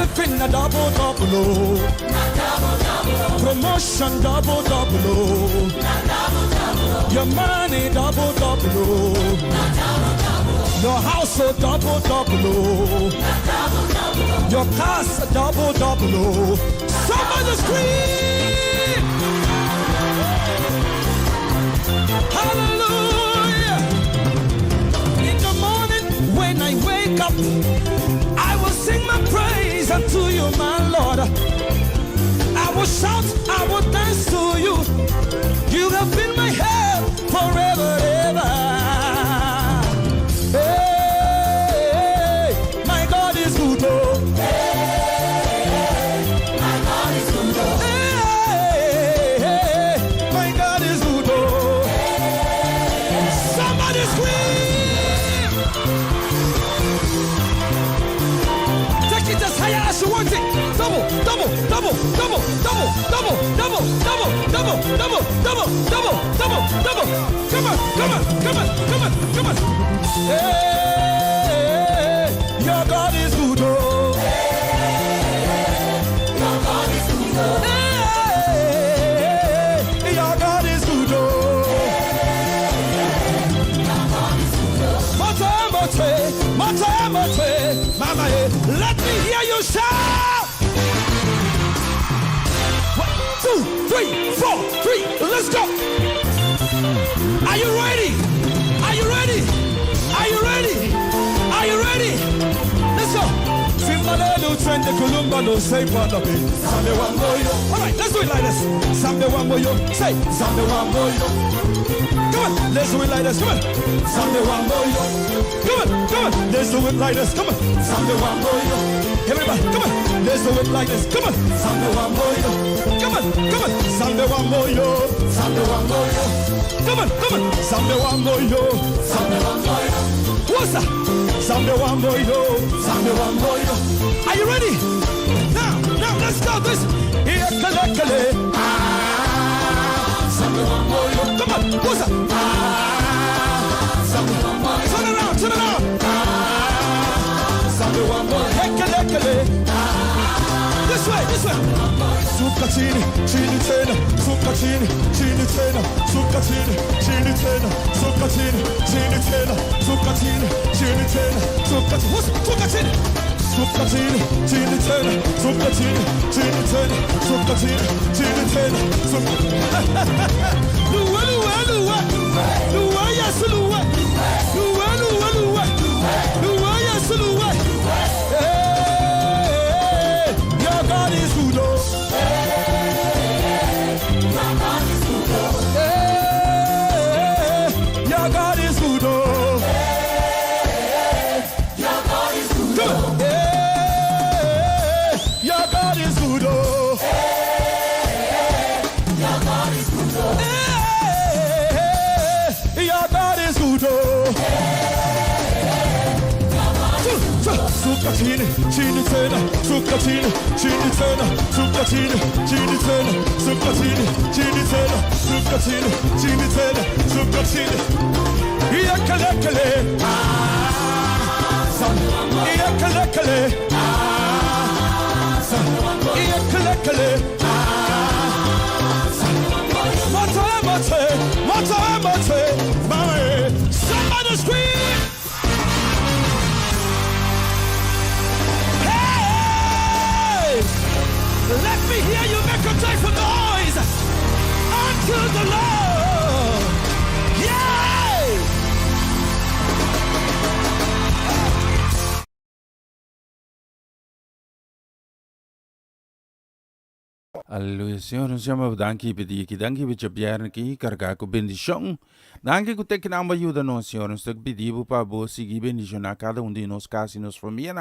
Everything a double, double, oh. Promotion double, double, oh. Your money double, double, oh. Your house a double, double, oh. Your cars a double, double, oh. Somebody scream! Hallelujah! In the morning when I wake up, I will sing my praise unto you, my Lord. I will shout, I will dance to you. You have been my help forever, ever. Hey, my God is good, oh. Hey, my God is good, oh. Hey, my God is good, oh. Hey, somebody scream! Take it as high as you want it. Double, double, double, double, double, double, double, double, double, double, double, double, double, double. Come on, come on, come on, come on, come on. Hey, your God is good, oh. Your God is good, oh. Hey, your God is good, oh. Mate, mate, mate, mate, mama, let me hear you shout. 1, 2, 3, 4, 3, let's go. Are you ready? Are you ready? Are you ready? Are you ready? Let's go. Simbalelo trende kulumba no say panabe. Sambe wamboyo. All right, let's do it like this. Sambe wamboyo. Say sambe wamboyo. Come on, let's do it like this. Come on. Sambe wamboyo. Come on, come on. Let's do it like this. Come on. Sambe wamboyo. Everybody, come on. Let's do it like this. Come on. Sambe wamboyo. Come on, come on. Sambe wamboyo. Sambe wamboyo. Come on, come on. Sambe wamboyo. Sambe wamboyo. What's that? Sambe wamboyo. Sambe wamboyo. Are you ready? Now, let's go. This. Kale. Sambe wamboyo. Come on, what's that? Sambe wamboyo. Turn around, turn around. Sambe wamboyo. Kale. This way, this way. Suka chini, chini tena. Suka chini, chini tena. Suka chini, chini tena. Suka chini, chini tena. Suka chini, chini tena. Suka chini, suka chini. Suka chini, chini tena. Suka chini, chini tena. Suka chini, chini tena. Luwa, luwa, luwa. Luwa, yes, luwa. Luwa, luwa, luwa. Luwa, yes, luwa. Your God is good, oh. Your God is good, oh. Your God is good, oh. Your God is good, oh. Your God is good, oh. Your God is good, oh. Your God is good, oh. Suka chini, chini tena, suka chini, chini tena, suka chini, chini tena, suka chini, chini tena, suka chini, chini tena, suka chini. Iya kale, iya kale, iya kale. Mate, mama, somebody scream. Let me hear you make a joyful noise unto the Lord. Yay! Aleluia, Senhor, nos chama danke pedir que danke be chapiar que carga com bendição. Danke que te que não ajuda nós, Senhor, nos te pedir para você seguir bendição a cada de nós, casa e nos família.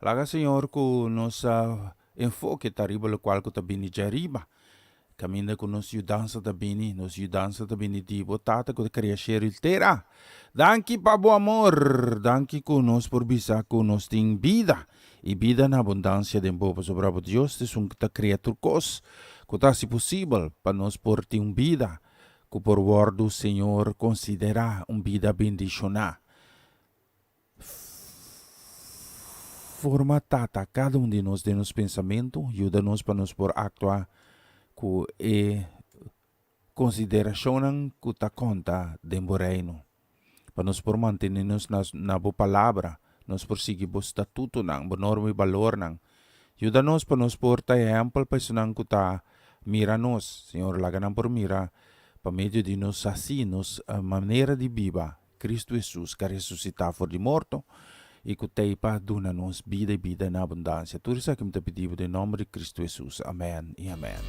Laga, Senhor, com nossa enfoque terrible qual que tabini jariba. Caminha com nos ajudança tabini, nos ajudança tabini di botata com crescer inteira. Danke para o amor, danke com nos por bisa com nos tem vida. E vida na abundância de povo sobre o Deus, te sung ta criatur cos, que tá se possível para nós por ter vida, que por word do Senhor considera vida bendicionar. formatata cada de nos pensamento, ajuda-nos para nos por actuar com consideração que ta conta de reino. Para nos por manter-nos na boa palavra, nos por seguir o estatuto nang, o norma e valor nang. Ajuda-nos para nos por ta exemplo para sunang que ta mira nos, Senhor, laganang por mira, para meio de nos assim, nos maneira de viva, Cristo Jesus, que ressuscitar for de morto, e que te pa duna-nos vida e vida na abundância. Tudo isso que me te pedimos em nome de Cristo Jesus. Amém e amém.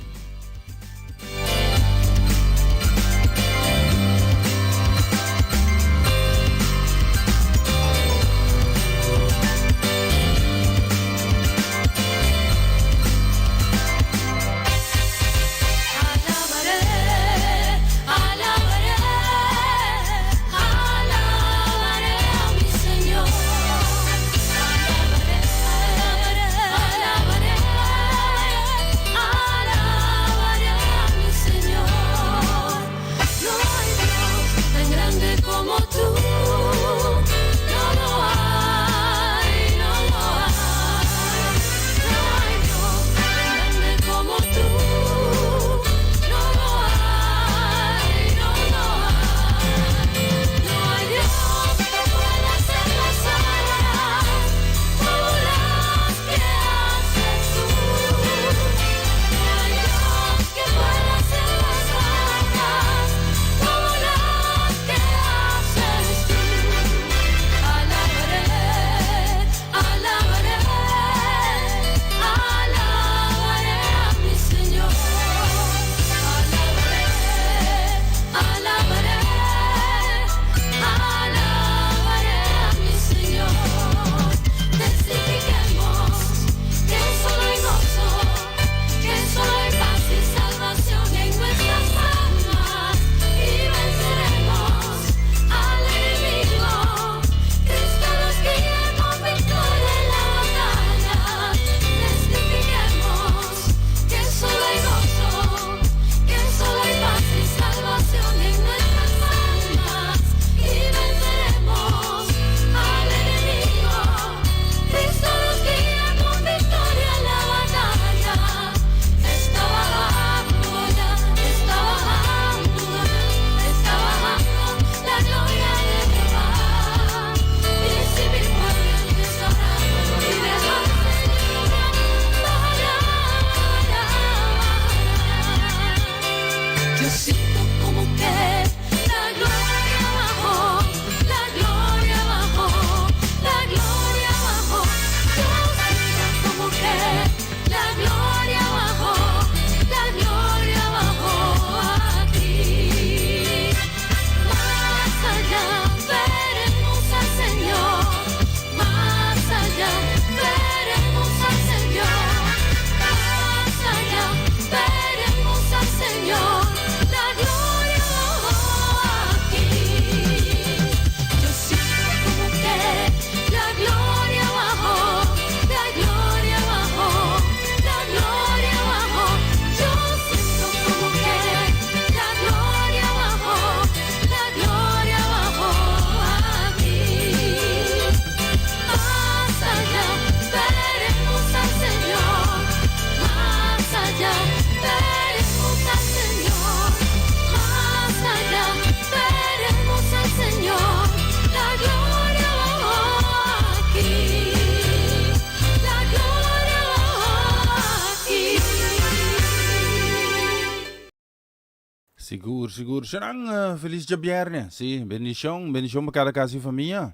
Seguro. Senang feliz jabiarnya. Si, bendição para cada casa e família.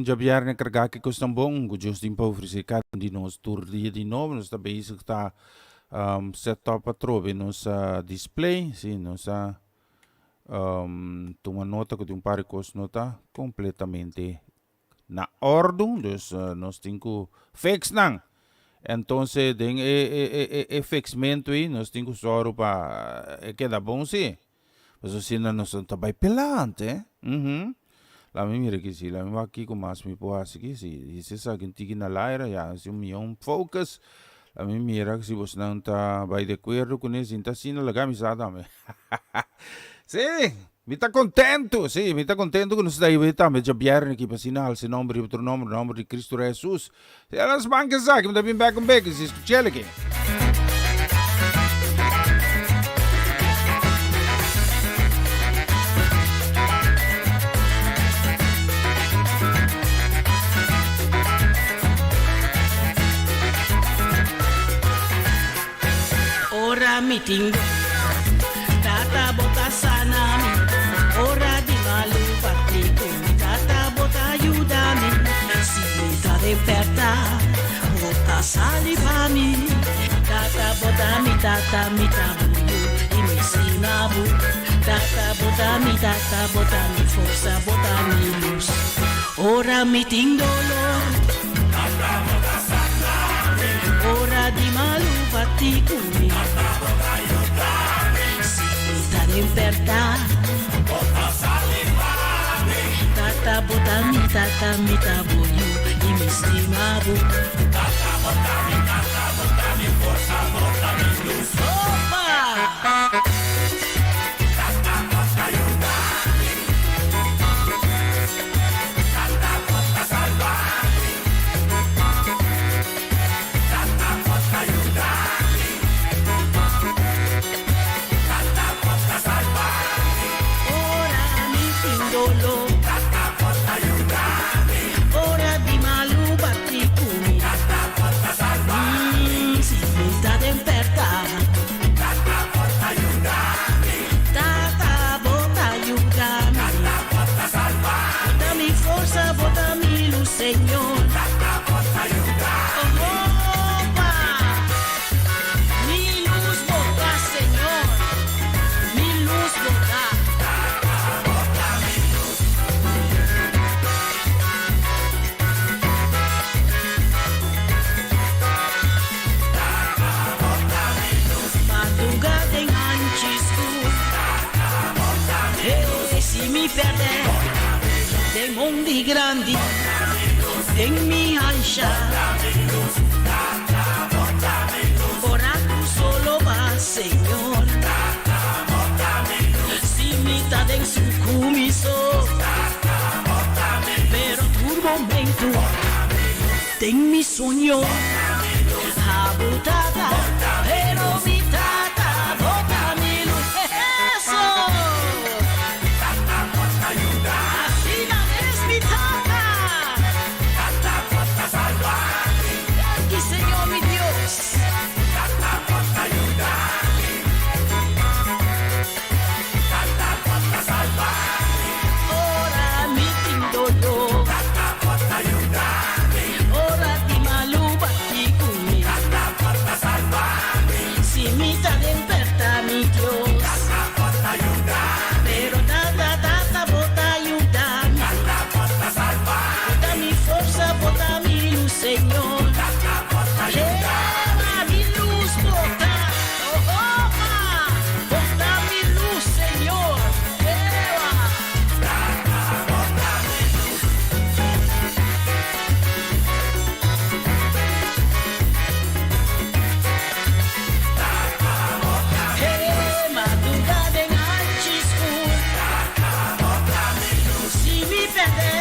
Jabiarnya carga que custam bom. Que Deus tem para oferecer cada de nós tour dia de novo. Nós está bem isso que está set up a trove nos display. Si, nós toma nota que tem par de coisas nota completamente na ordem. Dus nós temos que fix nang. Entonces, den fixmento aí, nós temos que usar para queda bom, sim. Mas assim, nós estamos bem pelante, Lá me mira que sim, lá me vai aqui com mais me pôr aqui, sim. E se sabe que tem na laira, já, assim, focus. Lá me mira que se você não está bem de acordo com isso, então assim, não laga me sabe, Sim, Mi está contento, sí, mi está contento que nos está ibeta me jabiar aqui para sinal, se nome outro nome de Cristo Jesus. Elas bancas aqui, me tá bem back and back, se escuchar aqui. Ora mi tingo, tata bota sana mi. Ora di malu partico, tata bota aiutami. Si mi sta aperta, bota salivami. Tata bota mi tabuio, e mi sinabu. Tata bota mi forza, bota mi luz. Ora mi tingo ora di malu partico mi. Si mi sta aperta. Tata bota mi tabuio e mi stimavo. Tata bota mi forza, bota mi luz. Opa! Tata bota aiutami. Tata bota salvarmi. Tata bota aiutami. Tata bota salvarmi. Ora mi tindolo. Ora di malu batticumi. Tata porta salvarmi. Si mi sta aperta. Tata porta aiutami. Tata porta aiutami. Tata porta salvarmi. Botami forza, botami luz, Señor. Tata porta aiutami. Opa! Mi luz bota, Señor. Mi luz bota. Mi perde dei mondi grandi e mi ansia. Ora tu solo vas, Señor. Si mi sta den su cumiso, pero tu momento ten mi sogno abutada, pero mi tata bota mi luz. Eso. Señor mi Dios, tata porta aiutami, tata porta salvarmi, ora mi tindolo, tata porta aiutami, ora ti malu batticumi, tata porta salvarmi, si mi sta aperta mi Dios, tata porta aiutami, pero tata porta aiutami, tata porta salvarmi, botami forza, botami luz, Señor. Lleva mi luz, bota, bota mi luz, Señor, lleva. Bota mi luz. Madrugada en Anchiscu, bota mi luz. Si mi perde,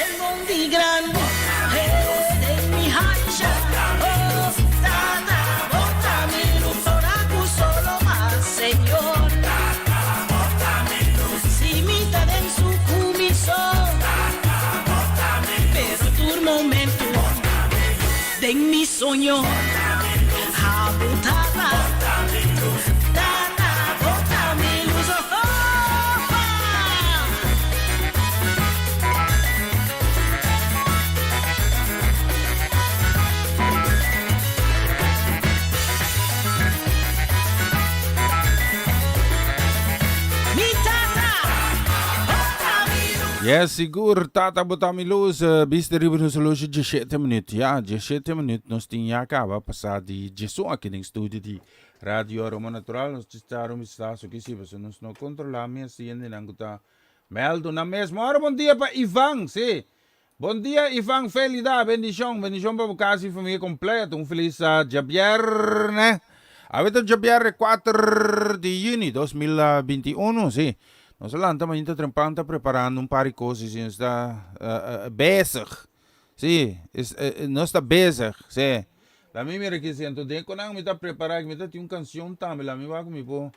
el mundo grande. En mi sueño abutada, tata bota mi luz. Mi tata bota mi luz. Yes, sigur, tata botami luz, biste ribe nos loge 17 minutos. Ja, 17 minutos nos tinha acaba passar de Jesus aqui no estúdio de Radio Roma Natural. Nós estamos aqui, se você não controlar, me assiste na guta. Meldo na mesma hora. Bom dia para Ivan, sim. Bom dia, Ivan, felicidade, bendição para a casa e família completa. Feliz Javier, né? Ahorita ya viene 4 de junio 2021, sí. Nós lá estamos ainda trampando, preparando par de coisas, sim, está bezig. Sim, nós está bezig, sim. Lá me mira que se então tem quando me está preparando, me está tem uma canção também, lá me vai comigo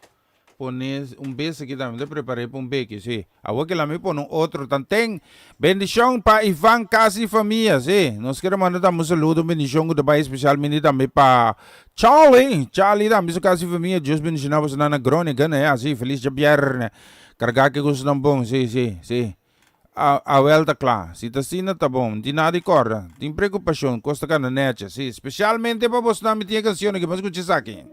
poner beijo aqui também, me preparei para beque, sim. Agora que lá me põe outro, tem bendição para Ivan Casa e família, sim. Nós queremos mandar um saludo, bendição do país especialmente também para Charlie também, casa e família, Deus bendicionar você na Groningen, né, assim, feliz de né. Carregar que gosto não bom, sim. A welta claro, se tá assim, tá bom, de nada de corda, tem preocupação, costa que na net, sim, especialmente para você não me tinha canção que você escuta aqui.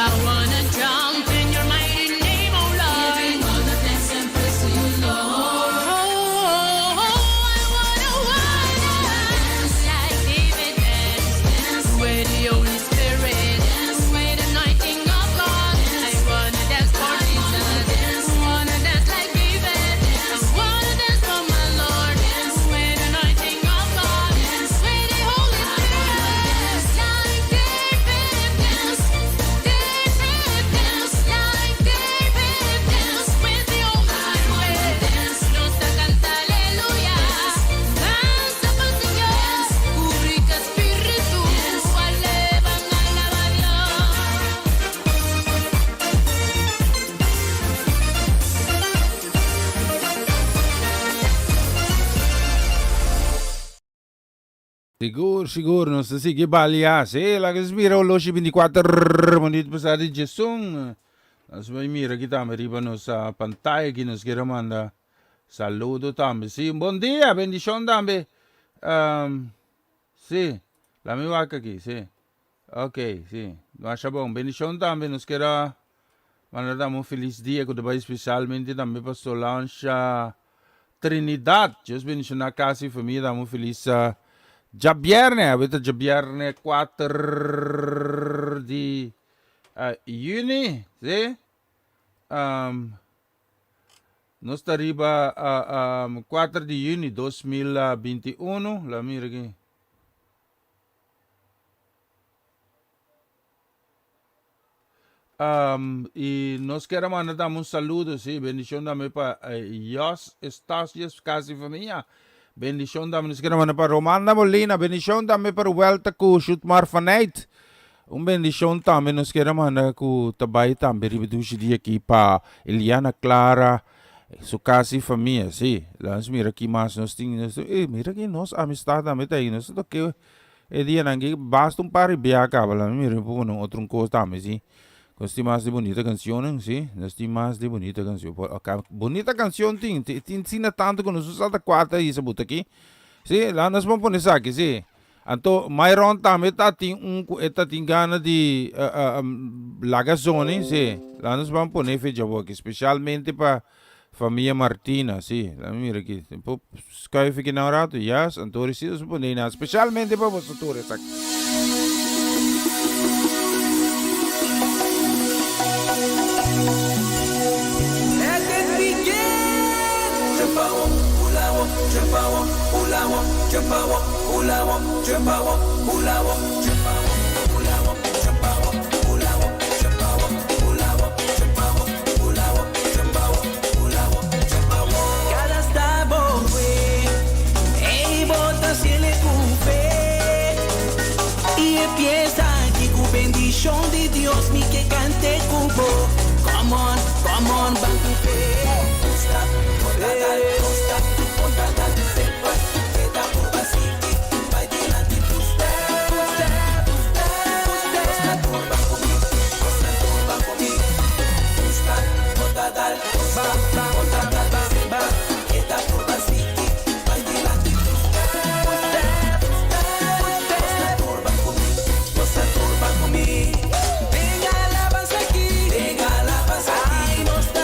I wanna jump in your mighty name, oh Lord. I wanna dance and praise you, Lord. Oh, I wanna dance like David danced with the Holy Spirit, with the anointing of God. I wanna dance for Jesus. Wanna dance like David. Wanna dance for my Lord, with the anointing of God, with the Holy Spirit, like David danced. David danced like David danced with the Holy Spirit. Nos canta aleluya, danza pa'l Señor, ubrica espíritu, alevan, alaba a Dios. Siguro, não sei se balha, sei lá que se mira o loja 24 minutos passar de gestão. Nós vai mira aqui também, riba nossa pantalla que nos quer mandar saludo também. Sim, bom dia, bendição também. Sim, lá me vaca aqui, sim. Ok, sim. Mas bom, bendição também nos quer mandar um feliz dia, que vai especialmente também para Solange Trinidad. Just bendição na casa e família, dá um feliz già viernes 4 di Juni, sì? Nós arriba a 4 de junho de 2021, lá mira aqui. E nós queremos mandar um saludo, sim, bendição também para Jos Estácios, casa e família. Bendição também nos queremos mandar para Romana Molina, bendição também para o Welta com Chutmar Faneit. Bendição também nos queremos mandar com o Tabay também, ribedushi dia aqui para Eliana Clara, sua casa e família, sim. Lá nós mira aqui mais, nós temos, mira aqui nós amistade também tá aí, nós tô que dia nangue basta par biaca, lá mira por outro coisa também, sim. Gostei mais de bonita canção, sim. Gostei mais de bonita canção. Bonita canção tem ensina tanto que nós usamos quatro aí, sabuta aqui. Sim, lá nós vamos pôr isso aqui, sim. Então, Myron também tem gana de lagazone, sim. Lá nós vamos pôr feijão aqui, especialmente para família Martina, sim. Lá mira aqui. Sky fica na hora, yes. Então, nós vamos pôr especialmente para vocês aqui. Cada stavo e bota se le cupe y empieza aquí con bendición de Dios mi que cante cubo. Come on, van cupe. Venga alabanza aquí, ay, nos está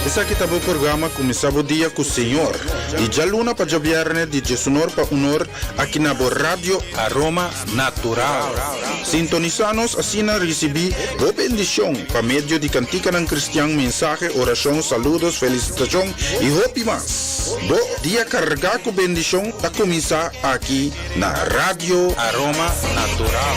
Essa aqui tá o programa começava o dia com o Senhor. E já luna para o viernes de Jesunor para honor aqui na Rádio Aroma Natural. Sintonizanos assim a receber boa bendição para meio de cantica ng cristiano, mensagem, oração, saludos, felicitação e hope mais. Bo dia carregar com bendição a começar aqui na Rádio Aroma Natural.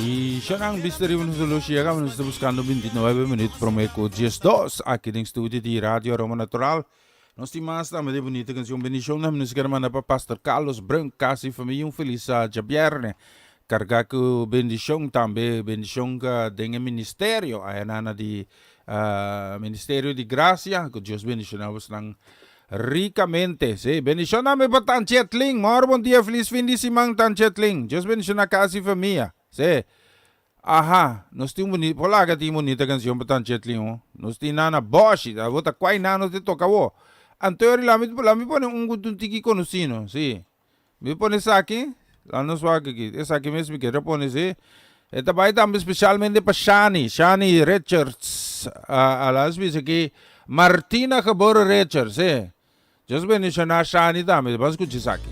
Y siya ang Mr. Ivan siya kami está buscando 29 minutos promeco 10-2 aquí en estudio de Radio Aroma Natural. Nos timas na de bonita canción bendición na nos hermana pa Pastor Carlos Branco casi familia un feliz viernes. Carga ko bendición también bendición ka dengan ministerio ayan di ministerio de gracia que Dios bendicionamos ng ricamente, sí. Bendición namin pa Tan Chetling. Buen día, feliz fin de semana Tan Chetling. Dios bendición a casi familia. Sí. Aha, nos ti bonita, wala ka ti bonita canción pa Tan Chetling, oh. Nos ti nana boshi, bota kway nano ti toka wo. Anterior lamit pone un gutun tiki conocino, sí. Me pone saki, la no swag aquí. Es aquí mesmo que repone, sí. Esta baita especialmente pa Shani Richards. A las veces aquí Martina Gabor Richards, sí. Dios bendición a Shani dame, vas a escuchar aquí.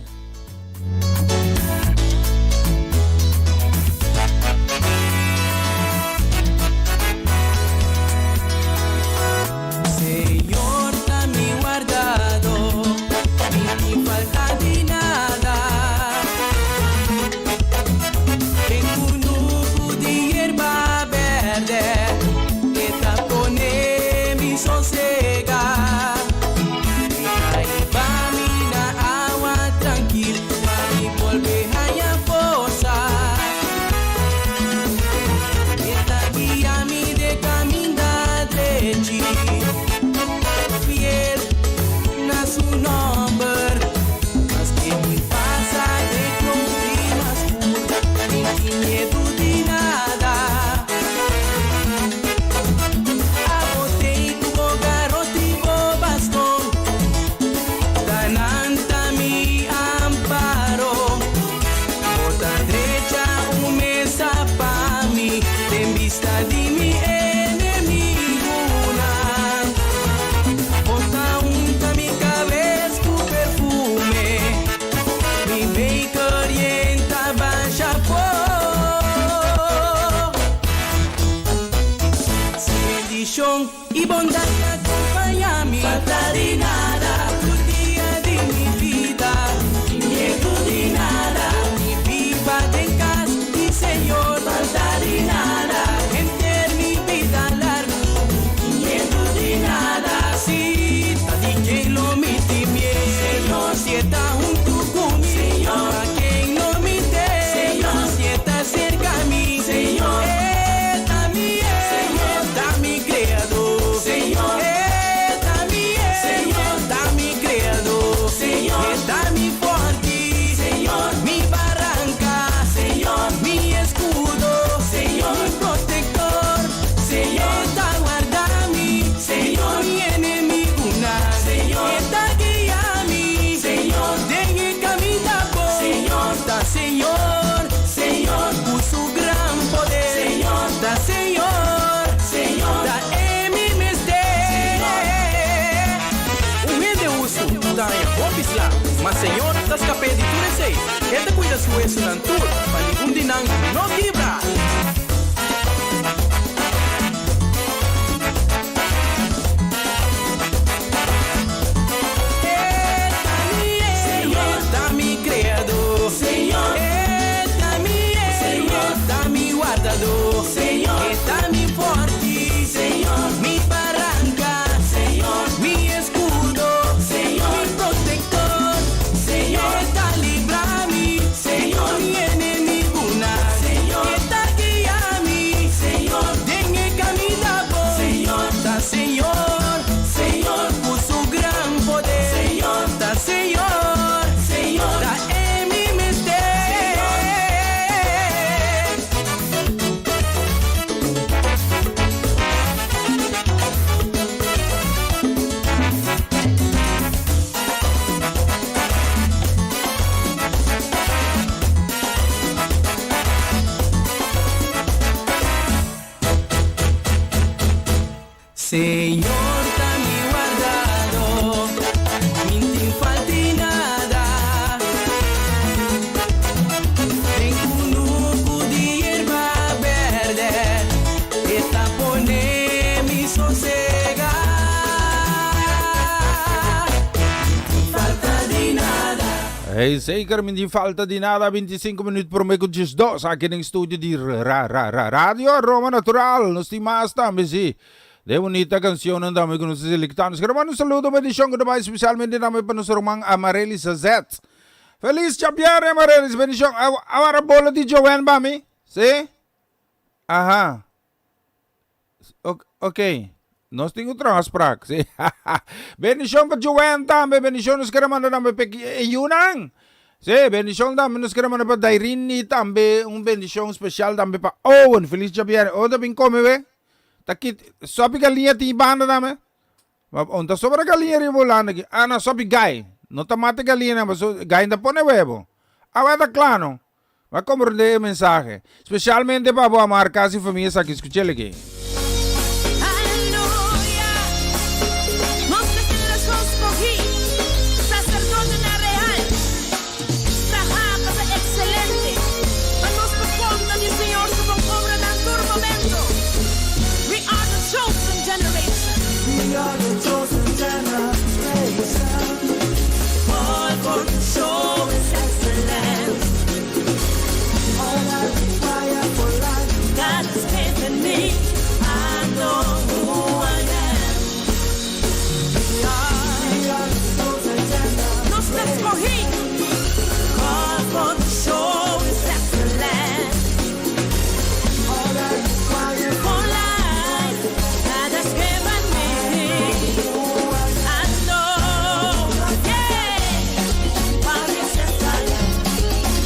Señor, dame guardado, ni falta de nada. En un grupo de hierba verde, que tapone mi sosega. Y bondad acompaña mi falta de nada, tu día de mi vida, miedo de nada, mi viva de casa, mi Señor, falta de nada, entre mi vida larga, miedo de nada, si te dije lo miti Señor, si está junto conmigo, Señor, a quien no me dé, Señor, Señor, por su gran poder, Señor, da Señor, Señor, da mi mistério. O de uso da rompis lá, mas Senhor, das capé de tudo sei. Ele cuida sua isso na tur, para nenhum dinang não quebra. Senhor, está mi forte, Senhor, mi barranca, Senhor, mi escudo, Senhor, mi protector, Senhor, está libra-me, Senhor, mi enemigo, Senhor, está guia-me, Senhor, dengue caminhar, Senhor, da Senhor, Senhor, por su gran poder, Senhor, da Senhor, Senhor, da Senhor, tá me guardado, não falta nada. Vem conosco de erva verde, está poner-me sossegar. Falta de nada. Hey, zeker, hindi falta di nada. 25 minuut per me kutjes dos. Akin ng studio di Radio Roma Natural. Nos di masta, mesi. De bonita canción ang dami ko nung siliktanos. Karaman, un saludo, bendición ko naman, especialmente namin pa nung sa Romang Amarellis sa Z. Feliz Chapiare Amarellis, bendición. Awara bola di Joanne ba, mi? Si? Aha. Okay. Nos tengo transprak. Si? Bendición pa Joanne tambe, bendición nos karaman na namin yunang. Si, bendición dami nos karaman na pa Dairini tambe, un bendición special tambe pa Owen. Feliz Chapiare. O, dabing come, be? Takit, sabi galinha timbang na namin. Onta sobra galinha rin mo lang. Ana, sabi gay. No tamate galinha naman. So, gay na po na huevo. Aweta claro. Va a comprender el mensaje. Especialmente para amar casi familia sa que escuché aquí. Aleluya. Monte que les escogí. Sacerdote na real. Trabaja excelente. Vamos por conta del Señor su obra en todo momento. We are the chosen generation. We are the chosen generation. All for the show is excellent. All that require for life. God has given me. I know who I am. We are the chosen generation. Nos escogí. All for the show is excellent. All that require For life, God has given me. I know, yeah. While He says I am,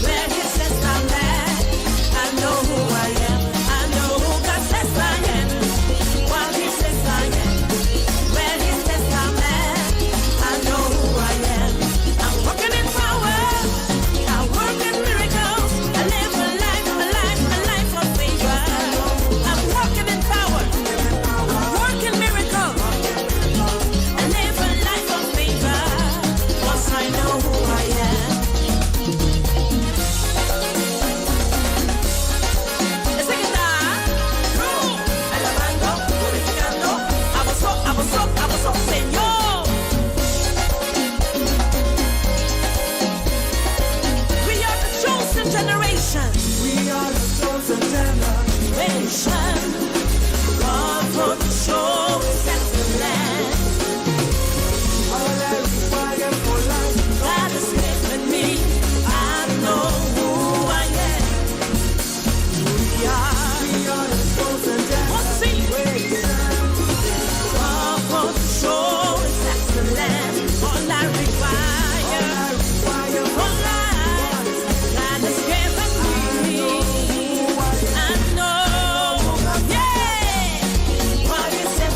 where He says I'm at, I know who I am. I know who God says I am. While He says I am, where He says I'm at, I know who I am. I'm walking in power. I work in miracles. I live a life of favor. I'm walking in power. Working miracles. I live a life of favor. 'Cause I know who I am. Ese que está alabando, glorificando, a vos, Señor. We are the chosen generation. We are the chosen generation. God for the show is excellent. All that require for life. God has given me. I know who I am. We are the chosen oh, sing. God for the show is excellent. All I require for life, God has given me. I know, yeah. What He says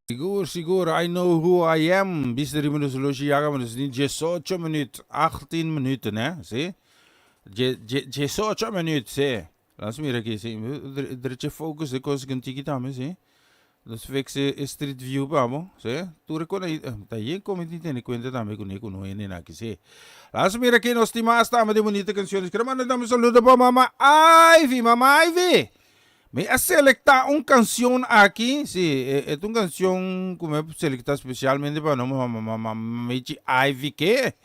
Siguro, I know who I am. Bis er minutos logiaga, maar het is niet 18 minuten, 18 minuten, hè? Zie? 18 minuten, zie? Laat me hier kijken, er is focus, ik was een tikkie aan, zie? Dus fixe street view, babo, zie? Toen ik kon, dat je komt niet in, ik weet het aan, ik kon nooit in, ik zie. Laat me hier kijken, als die maas staan met die bonite canciones, ik maar dan saludo pa mama Ivy. Me a selectar canción aquí, sí, es una canción que me selecta especialmente para mamá Ivy, ¿qué?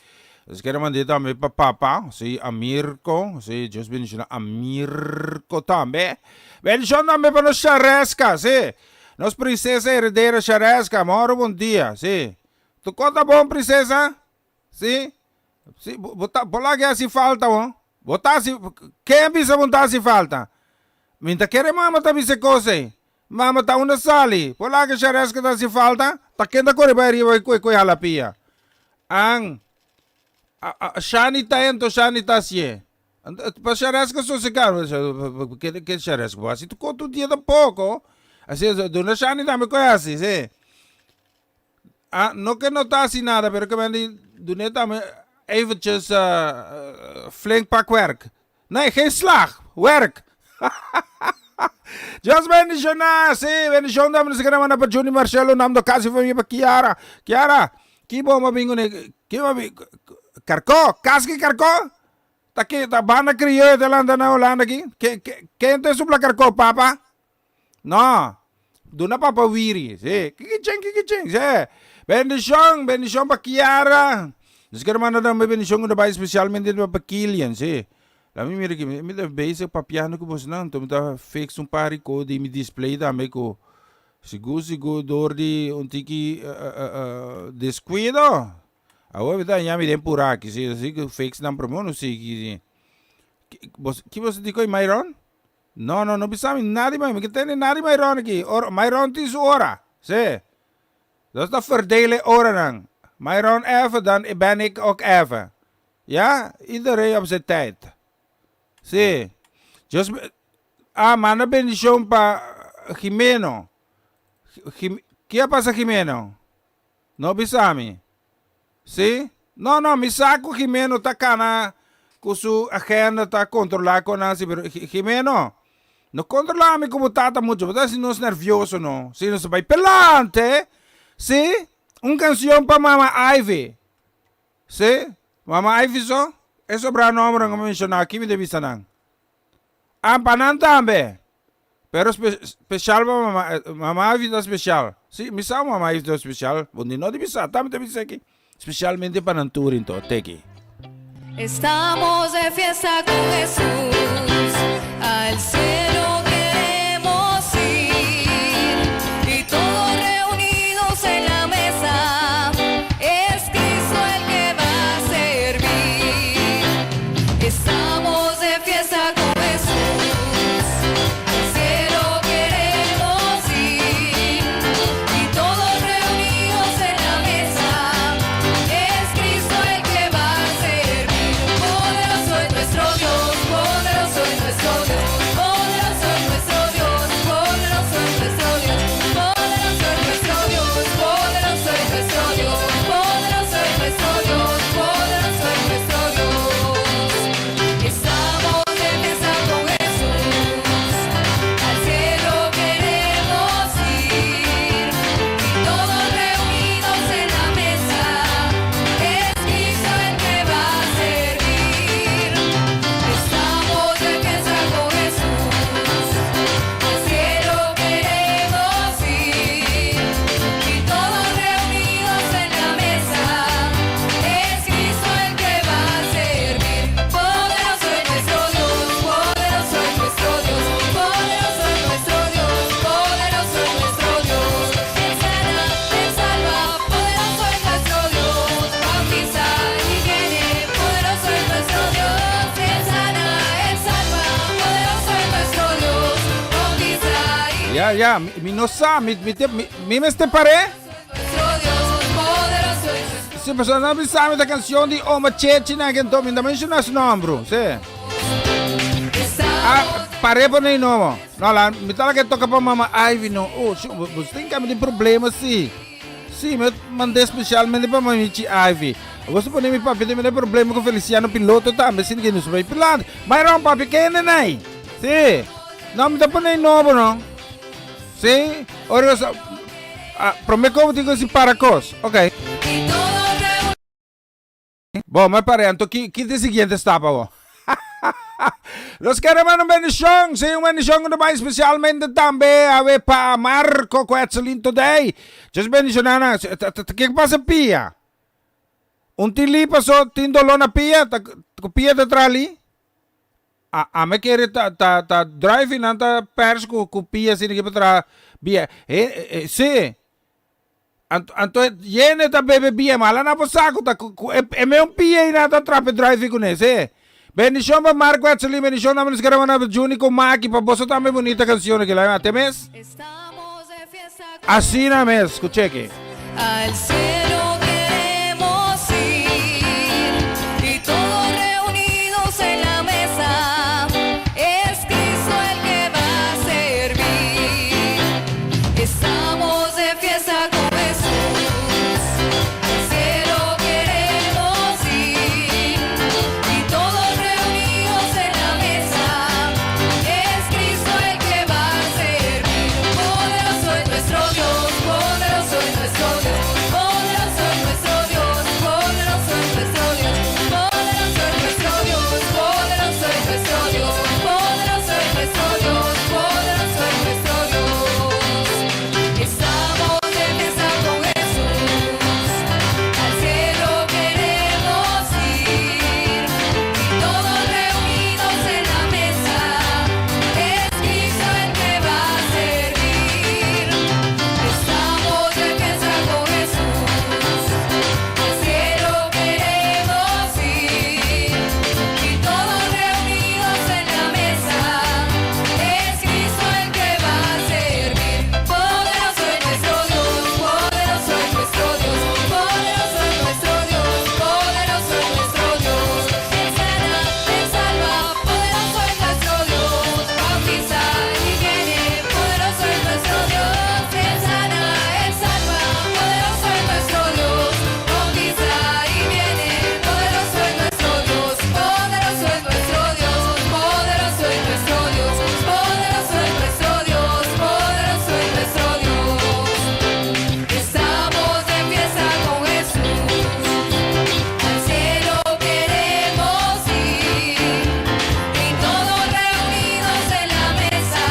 Es que era mandada también para papá, sí, a Mirko, sí, Dios bendición a Mirko también. Bendición también para los Charesca, sí. Nos princesa heredera Charesca, moro buen día, sí. ¿Tu conta bom, princesa? Sí. Sí, por la que hace falta, ¿no? Botar si, ¿qué empieza a botar si falta? Minta kere mama tabi se kose. Mama ta una sali. Pola que charesca ta si falta. Ta kenda kore ba riwa koi halapia. Ang shani ta ento shani ta sie. Pa charesca so se caro. Que charesca ba si tu conto dia da pouco. Así dona shani ta me koi assim, sí. No que no ta así nada, pero que ben doneta me eventjes flink pak werk. Nee, geen slag. Werk. Dios bendicionar, sí, bendición damos que naman pa Juni Marcelo nam do kasi família pa Kiara, kibo mabingo ne, kibo Carco, kaski Carco, ta banda criollo de Holanda na Holanda aqui, que te supla Carco, papa? No, duna papa wiri, sí, kikicheng, sí, bendición pa Kiara, dus que naman na bendición do país especialmente pa Kilian, sí. La mi mira que me da bezig papiano ko bos nan, tom da fix pari ko di mi display da me ko sigo door di untiki descuido. Awo da ya mi den pura que si fix nan promono si que você diz que Myron? No bisa nada mais, que tem nada Myron aqui. Myron tis hora, zie. Dat is de verdelen oren aan. Myron even, dan ben ik ook even. Ja, iedereen op zijn tijd. Sí. Just, manda bendición para Jimeno. ¿Qué pasa, Jimeno? No bisami. Sí? No, mi saco Jimeno está acá con su agenda, está controlada con así, pero Jimeno, no controlame como tata mucho, ¿verdad? Si no es nervioso, no. Si no se va pelante, ¿sí? Una canción para Mama Ivy. ¿Sí? Mama Ivy, ¿so? Eso para nombre que mencioné aquí me debí sanar. Panan también. Pero especial para mamá vida especial. Sí, mi sa mamá vida especial. Donde no debí sanar, también debí sanar aquí. Especialmente para Nanturin to, teki. Estamos de fiesta con Jesús. Al cielo queremos ir. Y todos reunidos en la mesa. Es Cristo el que va a servir. Estamos de fiesta con Jesús. Al cielo queremos ir. Y todos reunidos en la mesa. Es Cristo el que va a servir. Poderoso es nuestro Dios. Poderoso es nuestro Dios. Poderoso es nuestro Dios. Poderoso es nuestro Dios. Poderoso es nuestro Dios. Poderoso es nuestro Dios. Poderoso es nuestro Dios. Poderoso es nuestro Dios. Estamos de fiesta con Jesús. Al cielo queremos ir. Y todos reunidos en la mesa. Es Cristo el que va a servir. Estamos de fiesta con Jesús. Al cielo queremos ir. Y todos reunidos en la mesa. Es Cristo el que va a servir. Poderoso es nuestro Dios. Poderoso es nuestro Dios. Poderoso es nuestro Dios. Poderoso es nuestro Dios. Él sana, Él salva. Poderoso es nuestro Dios. Bautiza y viene. Poderoso es nuestro Dios. Él sana, Él salva. Poderoso es nuestro Dios. Bautiza y Ya, mi no sa, mi me este pare? nuestro Dios. Poderoso es nuestro Si persona non mi sa la canzone di Oma Chechi na ganito, mi da menziona su nombro, sì. Estamos pare po na inomo. No, la, mi talaga toca pa Mama Ivy, no. Oh, você tem kami de problema, sim. Sim, mas mandei especialmente para Mamichi Ivy. Você pode me papi, tem problema com Feliciano Piloto também, sim, que não vai pilar. Mas não, papi, que é neném? Sim. Não, me dá pa na inomo, não. Sim. Ora, prometo que eu digo assim para cos. Ok. y todos reunidos. Bom, mas pare, então que de seguinte estava, bom. Los queremos una bendición, sí, una bendición no más especialmente también a ver para Marco Quetzalin today. Just bendición, Ana. ¿Qué pasa, Pia? Un tili pasó, tindolo na Pia, Pia de trali. A me quiere ta driving anta pers ku Pia sin que para Pia. Sí. Anto yene ta bebe Pia mala na po saco ta e me un Pia ina ta trape driving con ese. Bendición para Marco Quetzalin, bendición a los que van a Juni con Maki, para vos también bonita canción que la llama Temes. Estamos de fiesta Así nada más, escuché que. al cielo queremos ir y todos reunidos en la mesa. Es Cristo el que va a servir. Estamos de fiesta con Jesús. Al cielo queremos ir y todos reunidos en la mesa. Es Cristo el que va a servir. Poderoso es nuestro Dios, poderoso es nuestro Dios, poderoso es nuestro Dios, poderoso es nuestro Dios, poderoso es nuestro Dios, poderoso es nuestro Dios, poderoso es nuestro Dios, poderoso es nuestro Dios. Estamos de mesa con Jesús, al cielo queremos ir y todos reunidos en la mesa. Es Cristo el que va a servir. Estamos de mesa con Jesús, al cielo queremos ir y todos reunidos en la mesa. Es Cristo el que va a servir. Poderoso es nuestro Dios, poderoso es nuestro Dios, poderoso es nuestro Dios, poderoso es nuestro Dios. Él sana, Él salva, poderoso es nuestro Dios. Bautiza y viene, poderoso es nuestro Dios. Él sana, Él salva, poderoso es nuestro Dios. Bautiza y viene, poderoso es nuestro Dios. Poderoso es nuestro Dios, poderoso es nuestro Dios, poderoso es nuestro Dios, poderoso es nuestro Dios. Estamos de fiesta con Jesús, al cielo queremos ir y todos reunidos en la mesa.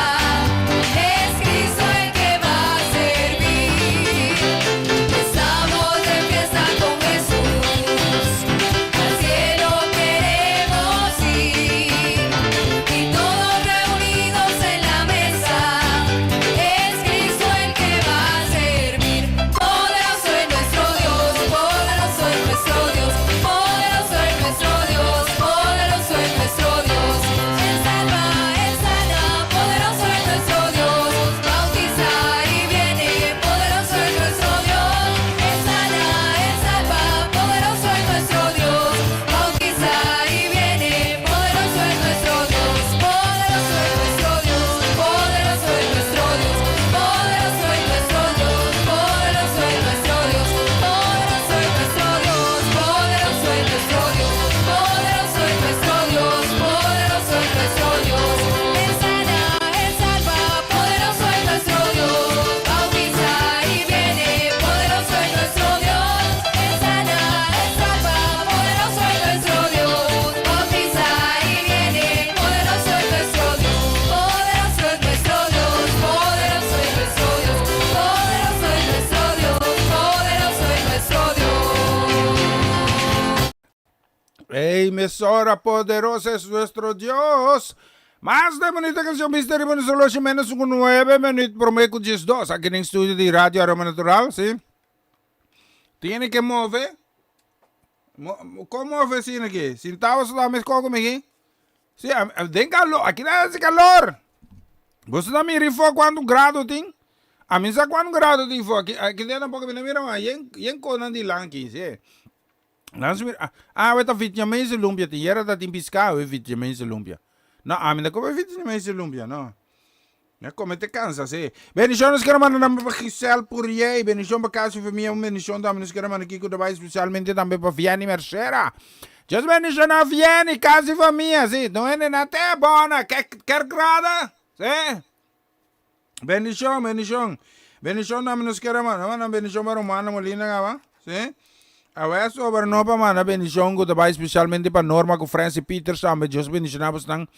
Es Cristo el que va a servir. Estamos de fiesta con Jesús, al cielo queremos ir y todos reunidos en la mesa. Es Cristo el que va a servir. Poderoso es nuestro Dios, poderoso es nuestro Dios, poderoso es nuestro Dios, poderoso es nuestro Dios. Él salva, Él sana, poderoso es nuestro Dios. Bautiza y viene, poderoso es nuestro Dios. Él sana, Él salva, poderoso es nuestro Dios. Bautiza y viene, poderoso es nuestro Dios. Poderoso es nuestro Dios, poderoso es nuestro Dios, poderoso es nuestro Dios, poderoso es nuestro Dios, poderoso es nuestro Dios, poderoso es nuestro Dios, poderoso es nuestro Dios, poderoso es nuestro Dios. Él sana, Él salva, poderoso es nuestro Dios. Bautiza y viene, poderoso es nuestro Dios. Él sana, Él salva, poderoso es nuestro Dios. Bautiza y viene, poderoso es nuestro Dios. Poderoso es nuestro Dios, poderoso es nuestro Dios, poderoso es nuestro Dios, poderoso es nuestro Dios. Ey, mesora poderosa es nuestro Dios. Más de bonita canción, Mystery Bonus Solution, menos un 9 minutos, prometo 2. Aquí en el estudio de Radio Aroma Natural, ¿sí? Tiene que mover. ¿Cómo mover sin aquí? Sin tavos la mezcla conmigo aquí? Sí, den calor, aqui não hace calor. Você tá me rifou quanto grado tem? A mim sabe quanto grado tem fo? Aqui dentro um pouco me mira mas yen conan di lang aqui, sim. Lanço vai tá fit jamais lumpia, tem era tá tem piscar, vai fit jamais lumpia. No, a mí no come fitis ni me dice lumpia, no. Ja, kom, te cansa, sí. Bendiciones que hermano, dan para Giselle Poirier. Bendición para casa y familia. Bendición también que hermano Kiko de Baix, especialmente también para Vianney Mercera. Just bendición a Vianney, casa y familia, sí. No es nada bona, que grada, sí. Bendición. Bendición también que hermano, bendición para Romana Molina, sí. A ver, sobre no para mana, bendición que de Baix, especialmente para Norma, con Francis Peters, también. Just bendición a Bastang.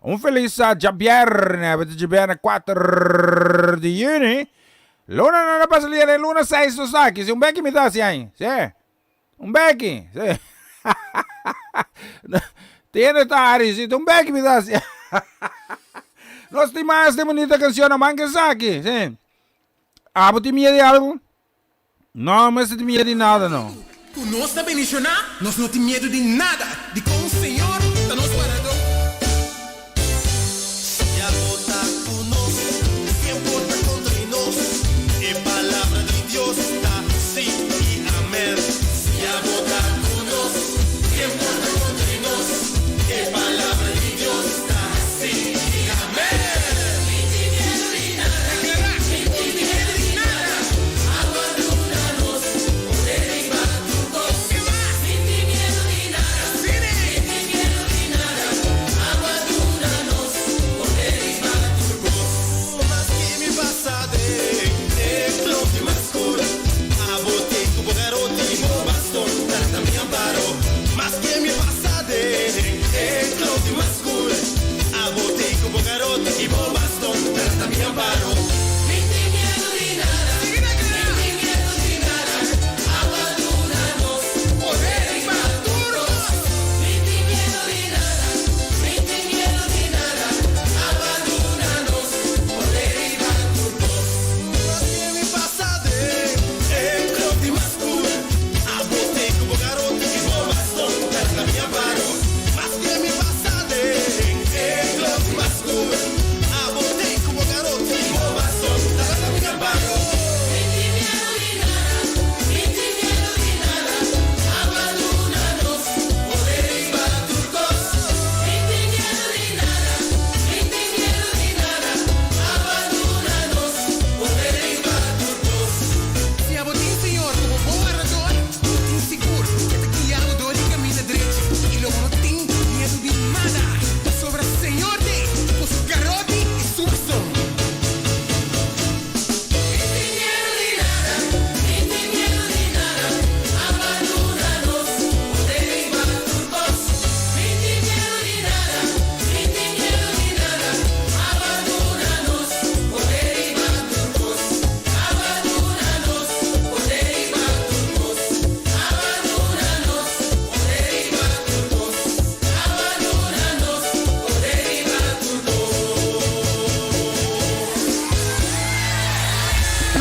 Un feliz viernes 4 de junio. Luna não passa ali, luna 6 do saque. Um beque me dá assim aí. Um beque. Tiene taris, um beque me dá assim. Nós temos mais de bonita canção na manga saque. Ah, você tem medo de algo? Não, mas você tem medo de nada, não. Por nós da bendicionar, nós não temos medo de nada. De como o Senhor está nos parando.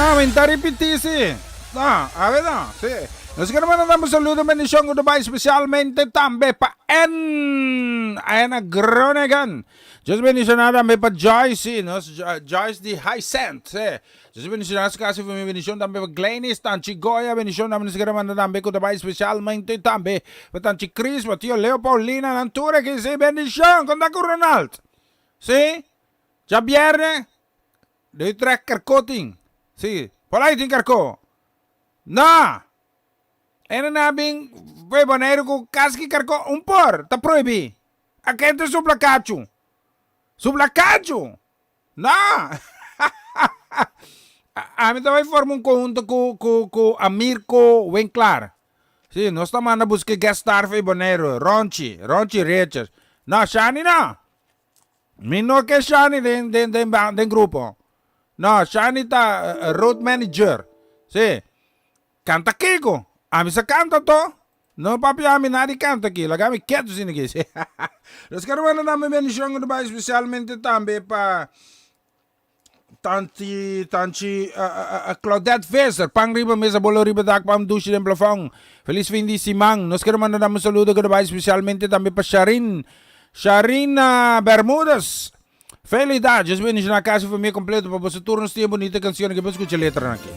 Aumentar y repetirse. A ver, sí. Nos queremos mandar un saludo, bendición, goodbye, especialmente también para Anna Groningen. Just bendicionada también para Joyce, Joyce de Hyacinth, sí. Just bendicionada casi para mi bendición también para Glenis, Tanchi Goya, bendición también nos queremos mandar también goodbye, especialmente también para Tanchi Chris, para tío Leo Paulina, Nantura, que sí, bendición, con Daco Ronald. Sí, ya viernes, de track carcoting. Sí, por ahí te encarcó. No. Era nabing, fue bonero con casqui carcó un por, está prohibido. Aquí entra su placacho. Su placacho. No. A mí también forma un conjunto con Amirko Winklar. Sí, no está mandando a buscar guest star fue bonero. Ronchi Richards. No, Shani no. Mi no que Shani de grupo. No, Shani está road manager. Sí. Canta Kiko. A mí se canta todo. No, papi, a mí nadie canta aquí. La gami quieto sin aquí. Sí. Los que van a darme bendición especialmente también para Tanti Claudette Visser. Pang riba mesa bolo riba dak pam dushi den plafond. Feliz fin de semana. Nos queremos mandar un saludo especialmente también para Sharina Bermudas. Felicidades, bendición na casa família completa para você turnos tem bonita canção que você escuta a letra aqui.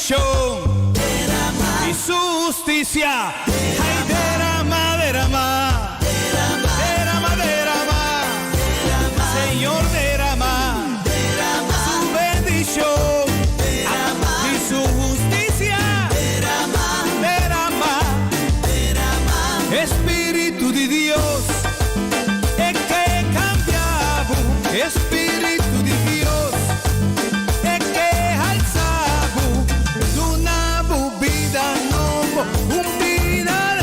bendición y su justicia. Ay, derrama, derrama, derrama, derrama, Señor, derrama su bendición y su justicia. Derrama, Espíritu de Dios, es que cambiamos. Espíritu de Dios, es que alzamos una vida nueva, un vida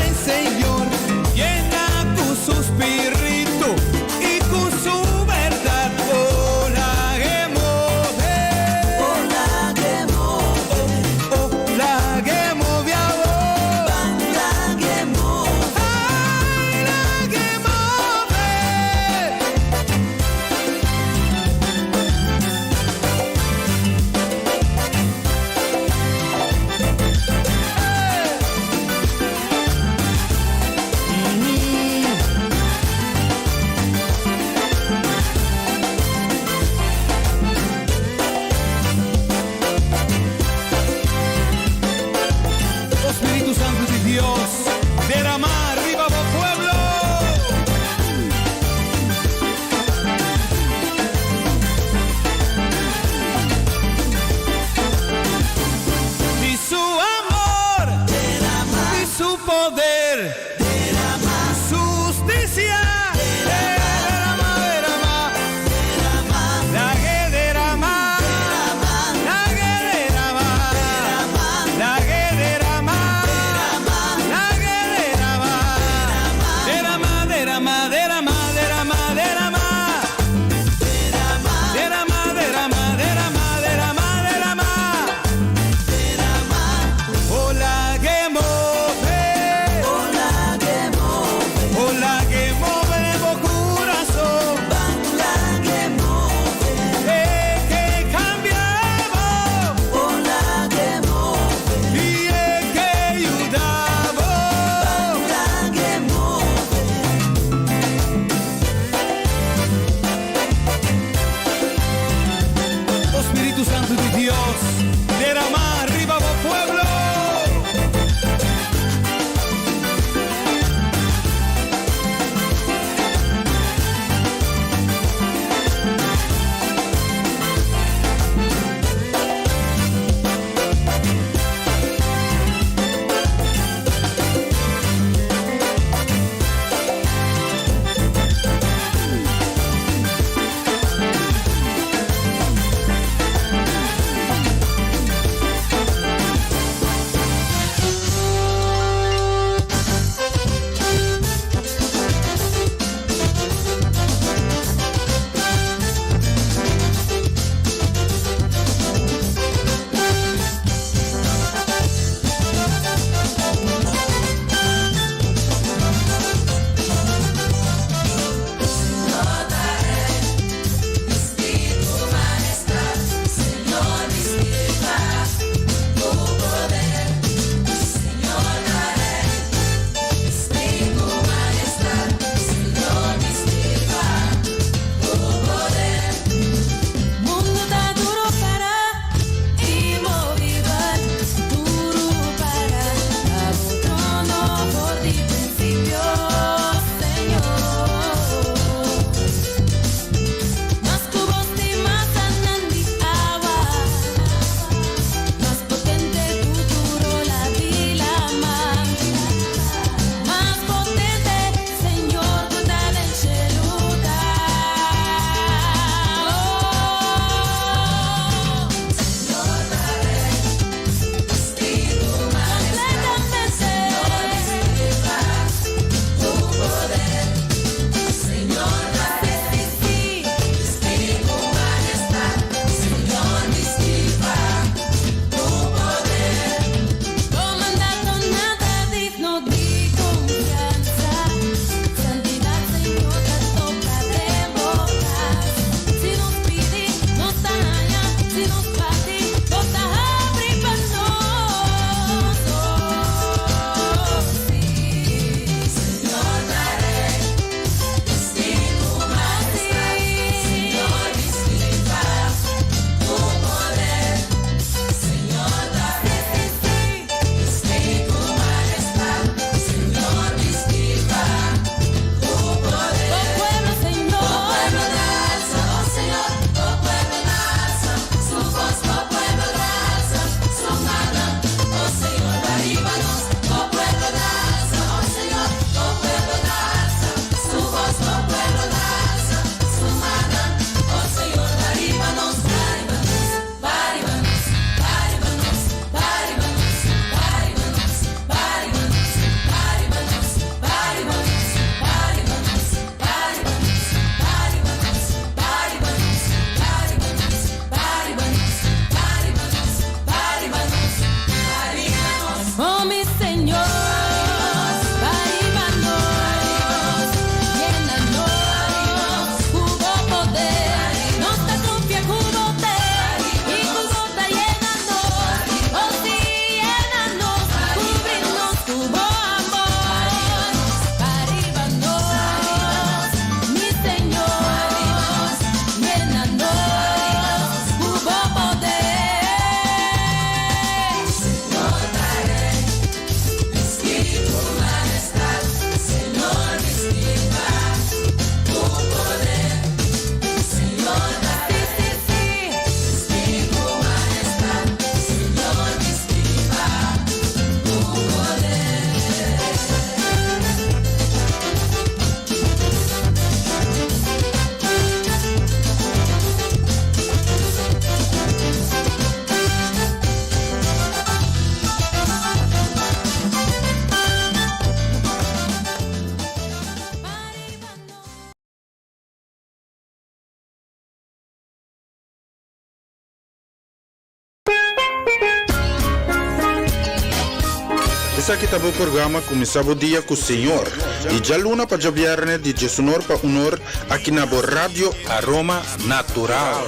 Essa que tá o programa começava o dia com o Senhor. E já luna para jabiarne de Jesunor para honor aqui na Rádio Aroma Natural.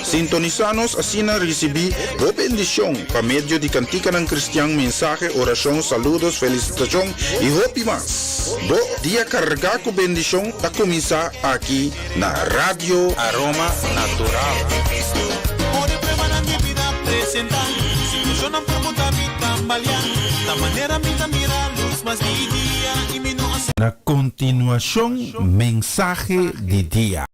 Sintonizanos assim na recebi boa bendição para meio de cantica ng Cristian, mensagem, oração, saludos, felicitação e hope mas. Bo dia carregar com bendição tá começar aqui na Rádio Aroma Natural. Na continuação, mensagem de dia.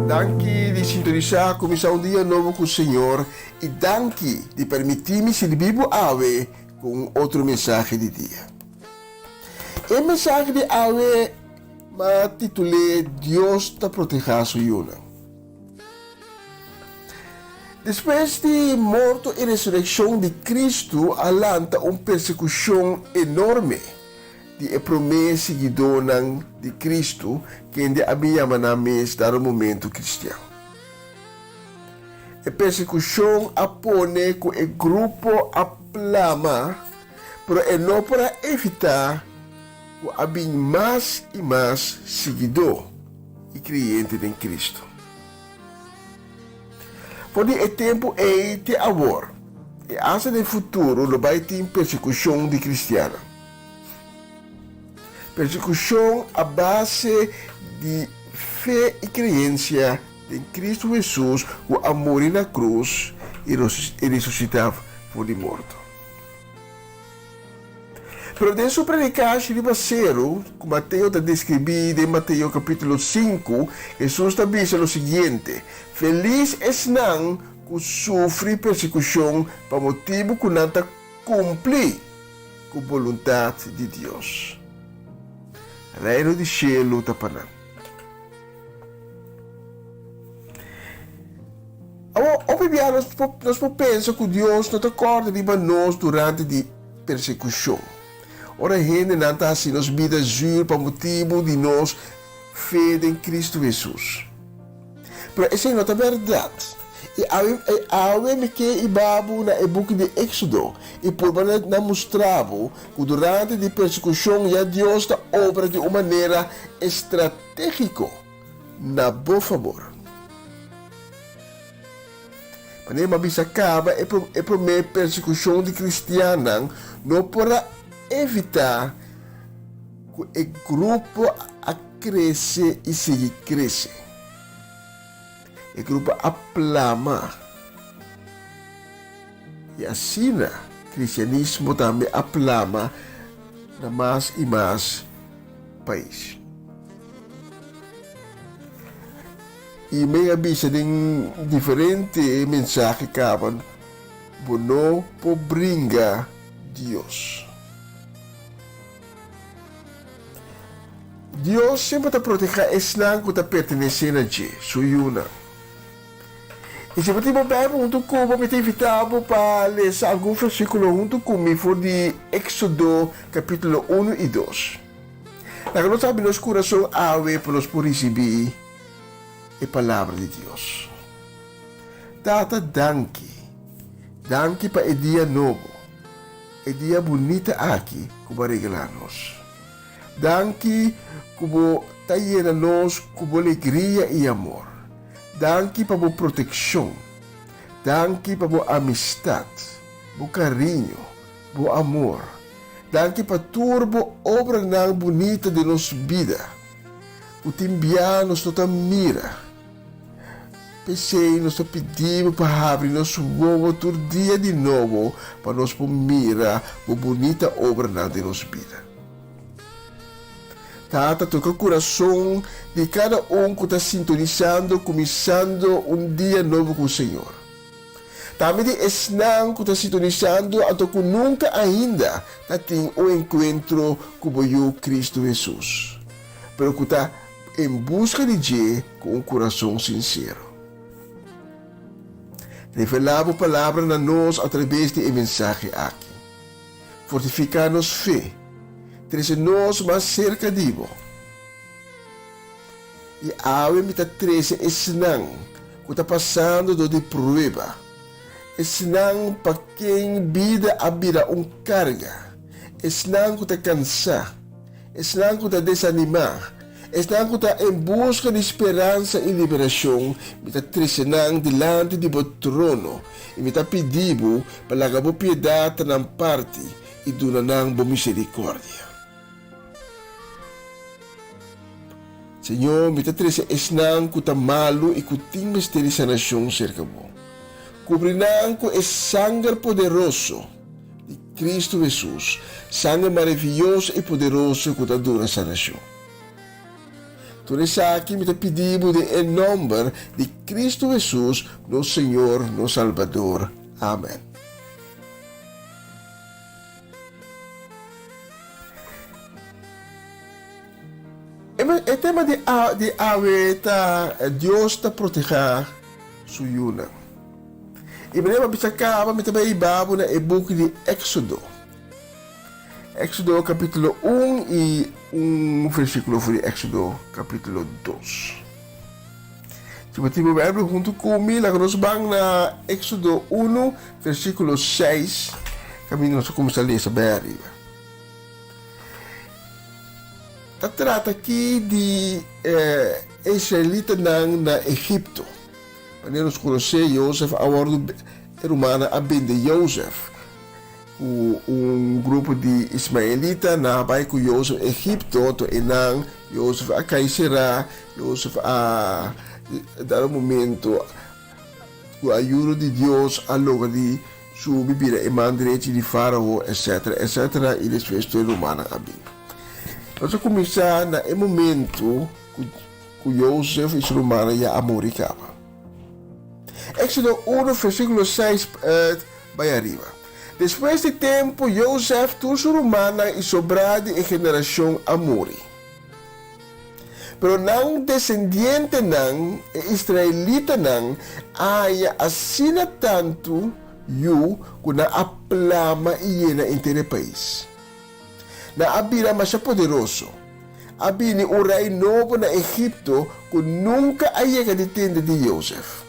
Danke di sintonizar, começar um dia novo com o Senhor e danke de permitir-me servir ave com outro mensagem de dia. A mensagem de ave me titulei Deus te proteja sua yuna. Depois de morte e ressurreição de Cristo, alanta uma persecução enorme de a promessa seguidora de Cristo que ainda havia manamés dar o momento cristiano. A persecução apone com o grupo aplama, pero não para evitar que havia mais e mais seguidor e crente em Cristo. Por o tempo é de agora, e asa no futuro não vai ter persecução de cristiano. Persecução à base de fé e crença em Cristo Jesus, o amor na cruz e ressuscitar por de morto. Pero de sua predicação de Bacero, como Mateus está descrevido em Mateus capítulo 5, Jesus está dizendo o seguinte: feliz é não que sofre persecução para motivo que não está cumprir com a vontade de Deus. Reino de cielo está para nós. Agora, nós pensamos que Deus não acorda de nós durante a persecução. Ora, gente não está assim, nos vidas juro para motivo de nós fé em Cristo Jesus. Mas isso não é verdade. E ao que ibabo na book de Éxodo e por maneira mostrava que durante a persecução já Deus está obra de uma maneira estratégica na boa favor. Mas a bisa acaba é para a persecução de cristianos não para evitar que o grupo a crescer e seguir crescer. O grupo aplama. E assim, o cristianismo também aplama na mais e mais país. E me avisa de diferentes mensagens que acabam não por brincar Deus. Deus sempre te proteger esse não que te pertence a ti, suyuna. E se você vai junto com o me invitava para ler algum versículo junto comigo for de Éxodo capítulo 1 e 2. Na que nós sabemos nosso coração ave para nós por receber a palavra de Deus. Tata danke. Danke para o dia novo. O dia bonito aqui como regalar-nos. Danke como taia nós com alegria e amor. Danke para a proteção. Danke para a amistade, o carinho, o amor. Danke para turbo obra não bonita de nossa vida. O timbiar nos toda mira. Pensei, nós pedimos para abrir nosso ovo todo dia de novo para nós mira a bonita obra de nossa vida. Tata, toca o coração de cada que está sintonizando, começando um dia novo com o Senhor. Também de esnang que está sintonizando, até que nunca ainda tem um encontro com o Cristo Jesus. Pero que está em busca de Deus com um coração sincero. Revelava a palavra na nós através de mensagem aqui. Fortificar-nos fé. Trazer-nos mais cerca de Deus. E a me está trazendo esse não que está passando de prova. Senang pa quem vida abira carga. Senang kuta cansa. Senang kuta desanimar. Senang kuta em busca de esperança e liberação. Mita trisenang delante de bo trono. E mita pedibo para bo piedade ng parte e dunanang bo misericórdia. Senhor, mita trese esnang kuta malu e kuting misteri sa nasyong cerca mo. Cobrinang ko es sangue poderoso de Cristo Jesus, sangue maravilhoso e poderoso que está dura essa nação. Tudo isso aqui me pedimos em nome de Cristo Jesus, nosso Senhor, nosso Salvador. Amém. O tema de ave Deus está proteger sua yuna. E menina bisa acaba me também babo na e-book de Éxodo. Éxodo capítulo 1 e versículo de Éxodo capítulo 2. Se você tiver a Bíblia junto comigo, nós vamos na Éxodo 1, versículo 6. Caminho nós começamos a ler essa bem arriba. Trata aqui de israelita na Egipto. Wanneer ons conhece Jozef, a bordo romana abende Jozef. Grupo de Ismaelita na bai com Jozef Egipto, to enang Jozef a Kaisera, Jozef a dar momento com a ajuda de Deus a logo de sua bebida e mandrete de Faraó, etc, etc, e después a romana abin. Nós vamos começar na momento com Jozef e sua romana já amoricava. Éxodo 1, versículo 6, vai arriba. Depois de tempo, Joseph tuvo su romana y sobrado en generación amori. Pero nang descendiente nang israelita nang haya asina tanto yu kuna aplama iena intere país. Na abira masya poderoso. Abini uray novo na Egipto kung nunca haya kaditende de Joseph.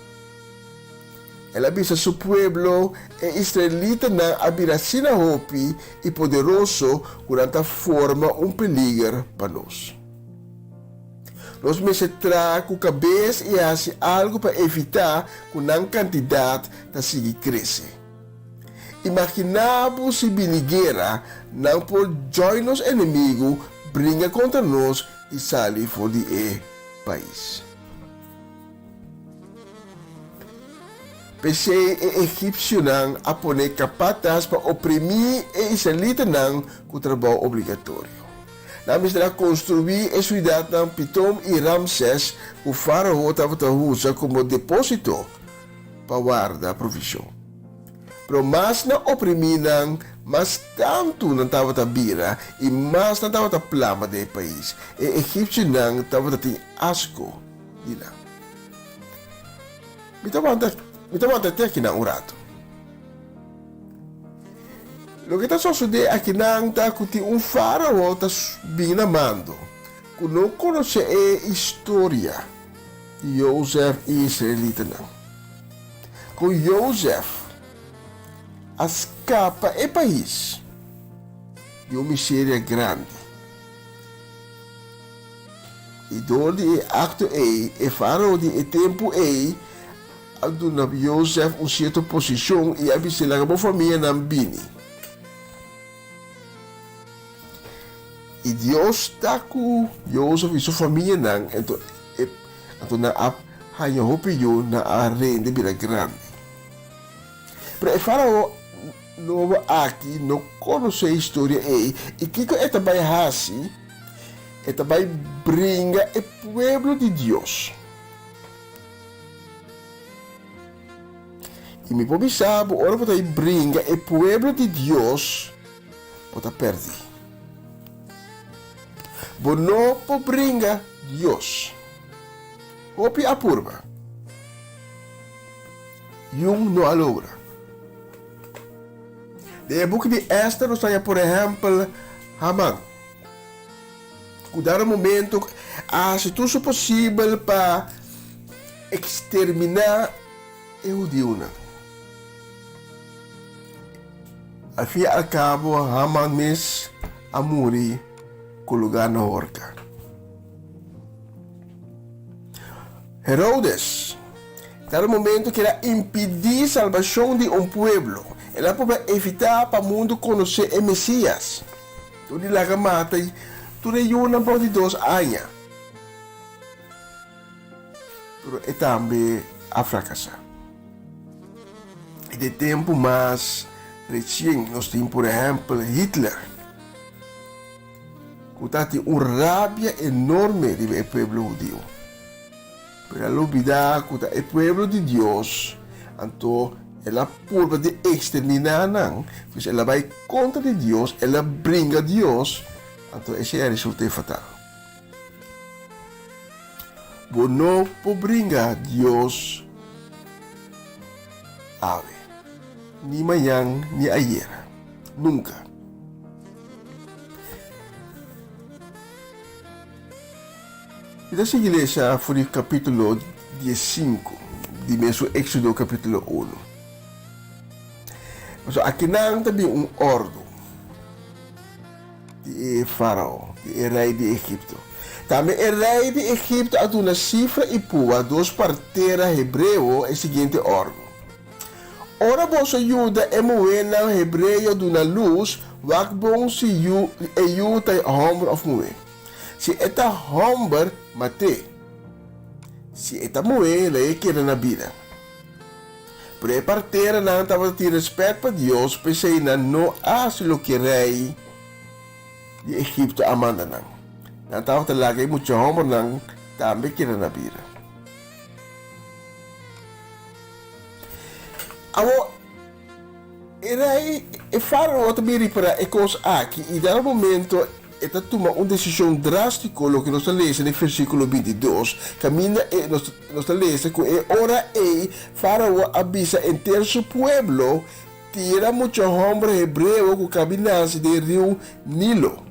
Ela avisa su pueblo israelita na abira sinahopi e poderoso durante forma peligro para nós. Nós me tra com cabeça e hace algo para evitar que a quantidade da siga crescer. Imaginamos se biligueira não por join nos inimigo brinca contra nós e sali fora de país. PC egípcio não a poner capatas para oprimir e israelita não com trabalho obrigatório. Na mistura construir a cidade de Pitom e Ramsés, o faraó estava usando como depósito para guardar a provisão. Pero mas na oprimir não, mas tanto não estava a bira e mas não estava a plama do país. E egípcio não estava a ter asco de lá. Então, até aqui na rato. O que está sucedendo aqui não está com faraó está binamando. Que não conhece a história de Joseph e israelita não. Com Joseph escapa o país de uma miséria grande. E donde acto e faraó de tempo na Joseph uma certa posição e avisa lá a família na Bini. E Deus está com Joseph e sua família não, então na hanya hopi yo na arende bila grande. Pero o faraó não aqui não conhece a história e que eta vai hasi, eta vai bringa o pueblo de Deus. E me pode saber, ora para bringa o pueblo de Deus para perder. Bono po bringa Deus. Hopi apurba. Yung no alogra. De book de Esther nos por exemplo, Haman. Cuidar momento, se tudo possível para exterminar o judeu. Al fin y al cabo, Haman mes a morir con lugar na horca. Herodes, cada momento queria impedir a salvação de pueblo. Ela para evitar para o mundo conhecer o Messias. Tudo lá que mata, tudo é por 2 anos. Mas é também a fracassar. E de tempo mais recente, nós temos, por exemplo, Hitler. Que tem rabia enorme do povo judeu. Pero ela olvida que o povo de Deus, então ela pode de exterminar, não. Pois ela vai contra de Deus, ela brinca Deus, então esse é o resultado fatal. Você não pode brincar Deus, ave, nem amanhã, nem ayer, nunca. Então, se igreja foi o capítulo 15, de mesmo Éxodo capítulo 1. Mas aqui não também ordem de Faraó, de rei de Egipto. Também o rei de Egipto a uma cifra e pua 2 parteiras hebreu a seguinte ordem. Ora vossa ajuda é moeda hebreu de uma luz, wakbon se ajuda a homem of moeda. Se eta homem mate, se eta moeda é que na vida. Por a parteira não estava de respeito para Deus, pensei na não há lo que rei de Egipto amanda não. Não estava de lá que muito homem não também que na vida. Amo, rei e Faraó também para ecos aqui e dá momento esta toma uma decisão drástica, o que nós lemos no versículo 22. Camina e nós lemos que ora Faraó avisa inteiro seu pueblo, tira muitos homens hebreus que caminham do rio Nilo.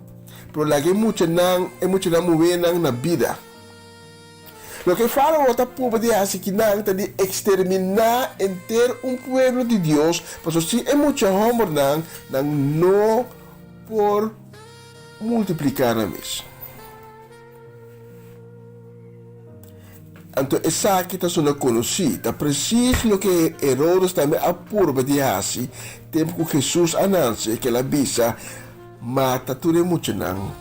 Pero lá que muitos não moveram na vida. O que Faraó está por de assim que não está de exterminar inteiro pueblo de Deus, mas se é muitos homens não por multiplicar a mesa. Então, essa aqui está sendo conhecida, preciso o que Herodes também apurva de assim, tempo que Jesus anuncia que ela avisa, mata tudo muito não,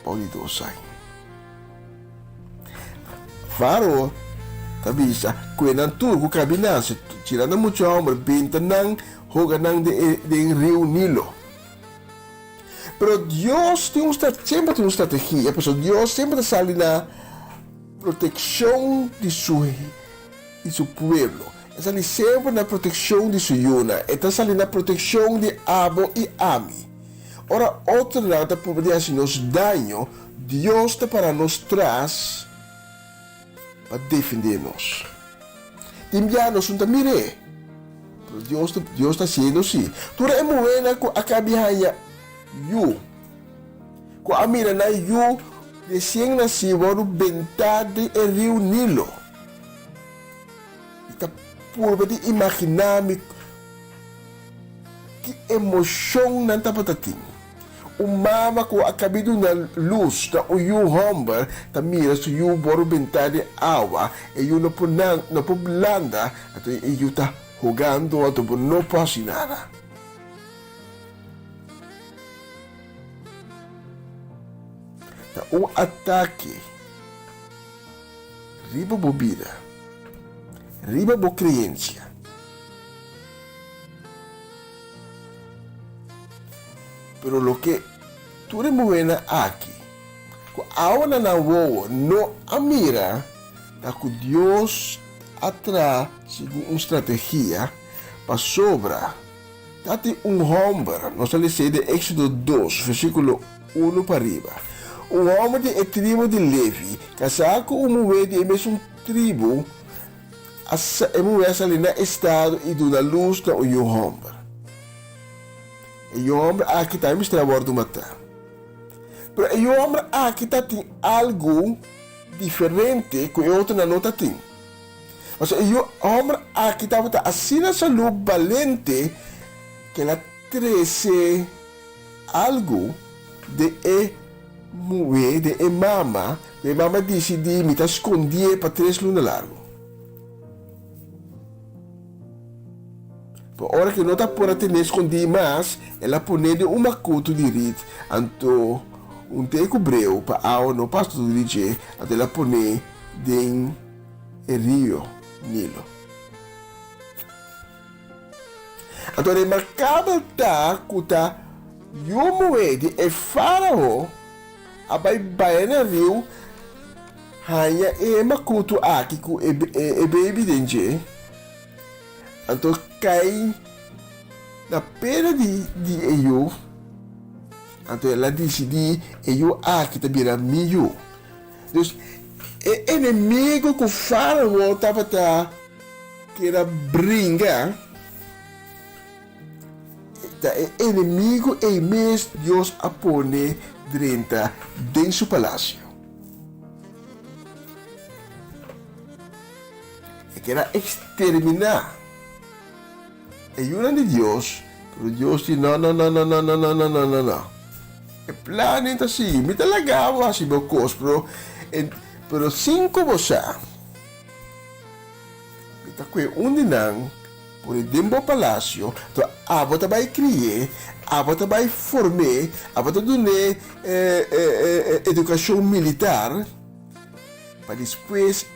pode dosar. Faraó avisa, que não tudo que caminhance, tirando muito homem, benta não, joga não de rio Nilo. Pero Deus sempre tem uma estratégia, porque Deus sempre está na proteção de seu povo. Está sempre na proteção de sua yuna, está na proteção de Abo e Ami. Ora, outro lado, pode assim nos dano, Deus está para nos trás, para defender-nos. Enviar-nos mire. Deus está sendo assim. Tudo é moeda que acaba com a mira na recém-nascido bentado no rio Nilo. Está por de imaginar-me que emoção não está para ter. O mama com a cabida na luz da o homem está mira se o boro bentado de água e o não pode blanda até ele está jogando até não pode nada. Ataque riba bobida, riba bo creencia. Pero lo que tu remuena aqui, com a hora na voa, não a mira, da que Deus atrás, segundo uma estratégia, para sobra, dá-te homem, nós lemos de Éxodo 2, versículo 1 para arriba. Homem de tribo de Levi, casado com uma mulher de mesma tribo, a mulher ali no estado e da luz da homem. E o homem aqui também está morto matar. Mas o homem aqui tem algo diferente que o outro não tem. Mas o homem aqui está assim na saúde valente que ela 13 algo de mulher, de mama decidi me esconder para 3 lunas largo. Por hora que não está por atender esconder mais, ela põe de uma culto de rit, anto teco breu para ao no pasto do DJ, até ela põe de rio Nilo. Então, remarcável tá que o moede é faraó, a baiana rio, rainha e makuto aqui que é bem evidente. Então, cai na pena de eu, então ela decidi eu aqui também era melhor. Então, o inimigo que o faraó estava que era brincar. O inimigo é mesmo Deus a pôr dentro de seu palácio. E quer exterminar. É uma de Deus, mas Deus diz não. O plano é assim, me dá legal assim meu costo, pero 5 você. Me dá que não por dentro do palácio, então a bota vai criar, a bota vai formar, a bota dar educação militar, para depois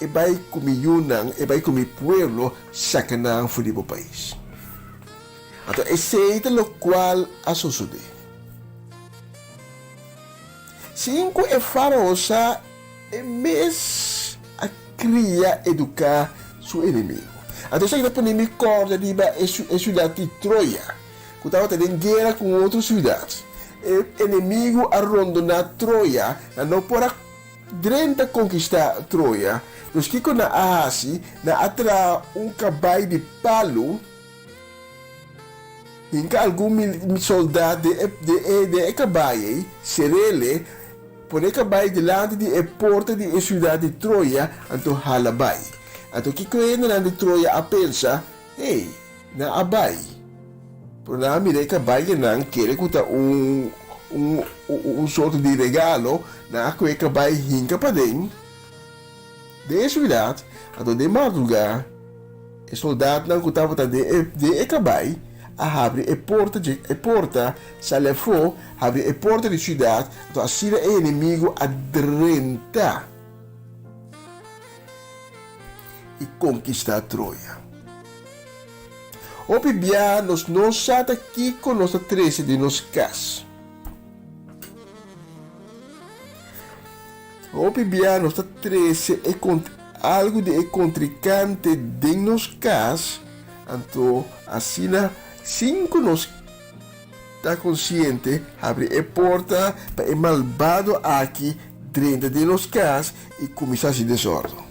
e vai comer Yunnan, e vai comer pueblo, sacanagem fora do país. Então, esse é o qual a suceder. 5 é faraosa, é mesmo a criar, educar seu inimigo. Então, se você me corda de a cidade de Troia, que estava tendo guerra com outras cidades, o inimigo arrondou Troia, não pode conquistar Troia. Os que na Ahasi, na atra cavalo de palo, em que algum soldado de cavalo, serele, põe cavalo delante de porta de cidade de Troia, então halabai. Então, que na de Troia a pensa, hey, na abai. Por na mire cavalo não quer que sorte de regalo, na que cavalo hinca para dentro. De cidade, então de madrugada, o soldado não estava de cavalo, abre a porta, se levou, abre a porta da cidade, então assim o inimigo adrenta e conquistar Troia. O Bíblia nos está aqui com nossa 13 de nos cas. O Bíblia nos 13 é algo de contrincante de nos cas, então assim 5 nos está consciente, abre a porta para o malvado aqui dentro de nos cas e começar a se desordem.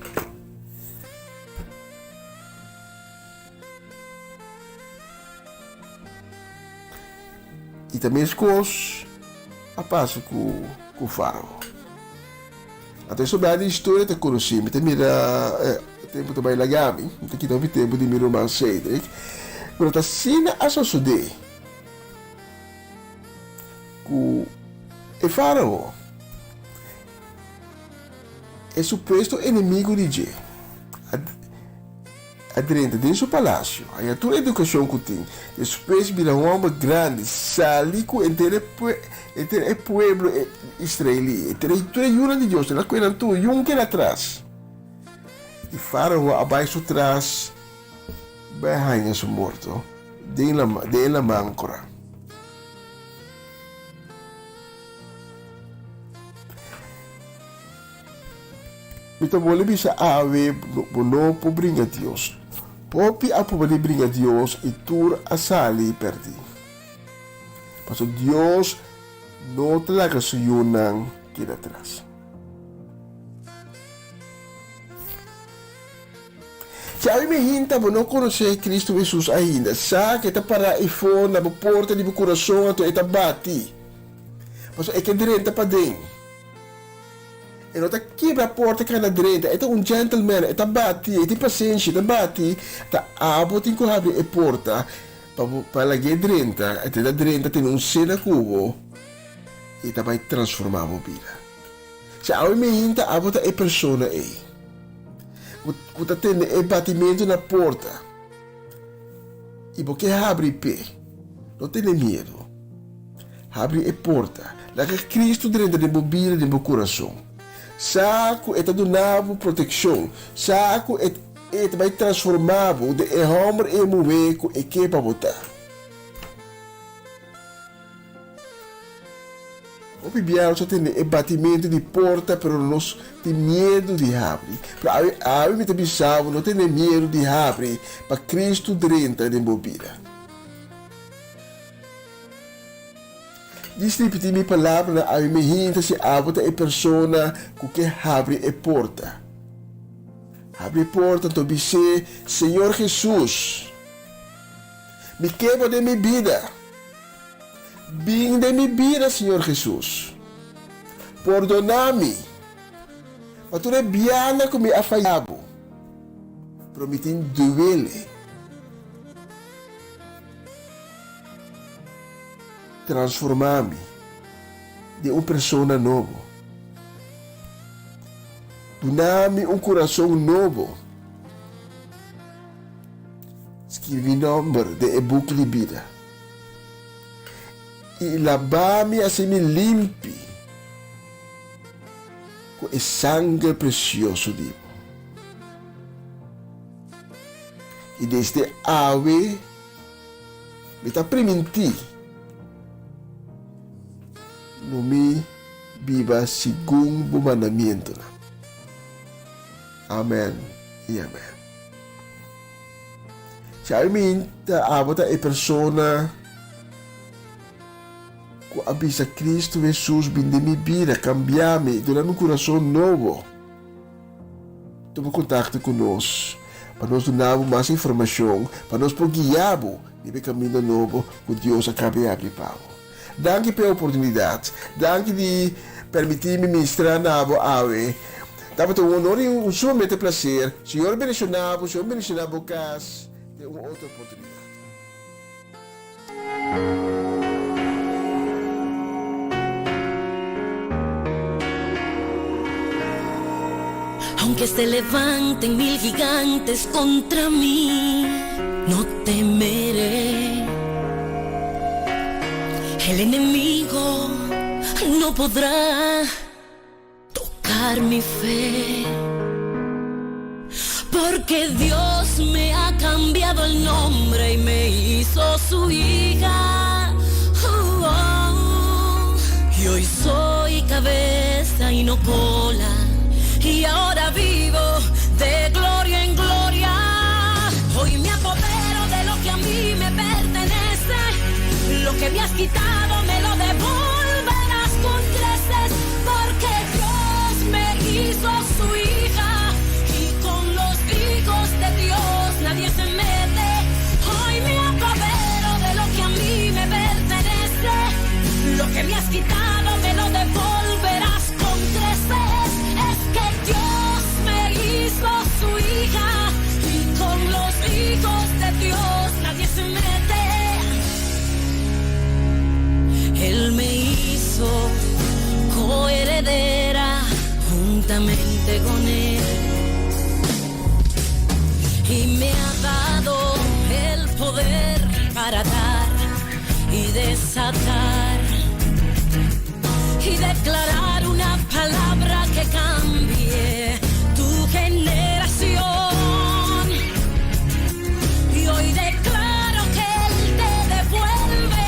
E também as coisas a passo com o faraó. Até sobre a história que conheci, me mira tempo também lagami, aqui não vi tempo de mirar mais cedo, mas tá sendo a suceder com o faraó é suposto inimigo de Jé. Adrenta dentro do palácio, aí a toda a educação que tem, depois vira um homem grande, sali com o povo israelita, toda a jura de Deus, ela cuida tudo, e que atrás. E faraó abaixo atrás, vai rainha su morto, de la mancora. Então, vou bisa ave, não pode brincar Deus. Popi a poder brincar Deus e tur a sali perdi. Mas Deus não te laga suyunan que atrás. Se a me hinta, não conhecer Cristo Jesus ainda, sabe que está para e for na porta do coração, então está bati. Mas é que direita para dentro. E não está quebra a porta que na direita, é gentleman, está bati, é paciência, está bati, está abo tem que abrir a porta, para que 30, até da 30 tem um cena cubo e também transformar a vida. Se a me hinta a bota é persona aí. O tá tendo é batimento na porta. E porque abre pé, não tem medo. Abre a porta. Lá que Cristo dentro de bobina de meu coração. Saco é donado proteção. Saco é também transformado de homem e mulher e que para botar. O bibiano só tem batimento de porta, pero nós tem medo de abrir. A mim também sabe, não tem medo de abrir para Cristo dentro de bobina. Diz repetir minha palavra, a mim hinta se abota é persona que abre a porta. Abre a porta, então dizer, Senhor Jesus, me quebra de minha vida. Vem de minha vida, Senhor Jesus. Perdona-me. Mas tu é biana que me afaiabo. Prometem duele. Transformar-me de uma pessoa nova. Dá-me um coração novo. Escrevi o nome de e-book de vida. E lavar-me assim me limpe com o sangue precioso de Deus. E desde ave me está permitindo no me viva segundo o mandamento. Amém e amém. Se a mim a bota é persona que avisa Cristo Jesus vem de minha vida, cambiar-me, dar-me um coração novo. Tome contato conosco para nós darmos mais informação, para nós guiarmos nesse caminho novo que Deus acaba de abrir para nós. Danke pela oportunidade. Danke de permitir-me ministrar na ave. Dapat um honor e um sumamente prazer. Senhor bendicionado, Senhor bendicionado, cas de uma outra oportunidade. Aunque se levanten 1000 gigantes contra mí, no temeré. El enemigo no podrá tocar mi fe, porque Dios me ha cambiado el nombre y me hizo su hija. Y hoy soy cabeza y no cola, y ahora vivo de gloria en gloria. Hoy me apodero de lo que a mí me pertenece. Lo que me has quitado me lo devolverás con creces, porque Dios me hizo su hija, y con los hijos de Dios nadie se mete. Hoy me apodero de lo que a mí me pertenece. Lo que me has quitado me lo devolverás con creces. Es que Dios me hizo su hija, y con los hijos de Dios nadie se mete. Él me hizo coheredera juntamente con Él, y me ha dado el poder para dar y desatar y declarar una palabra que cambie tu generación. Y hoy declaro que Él te devuelve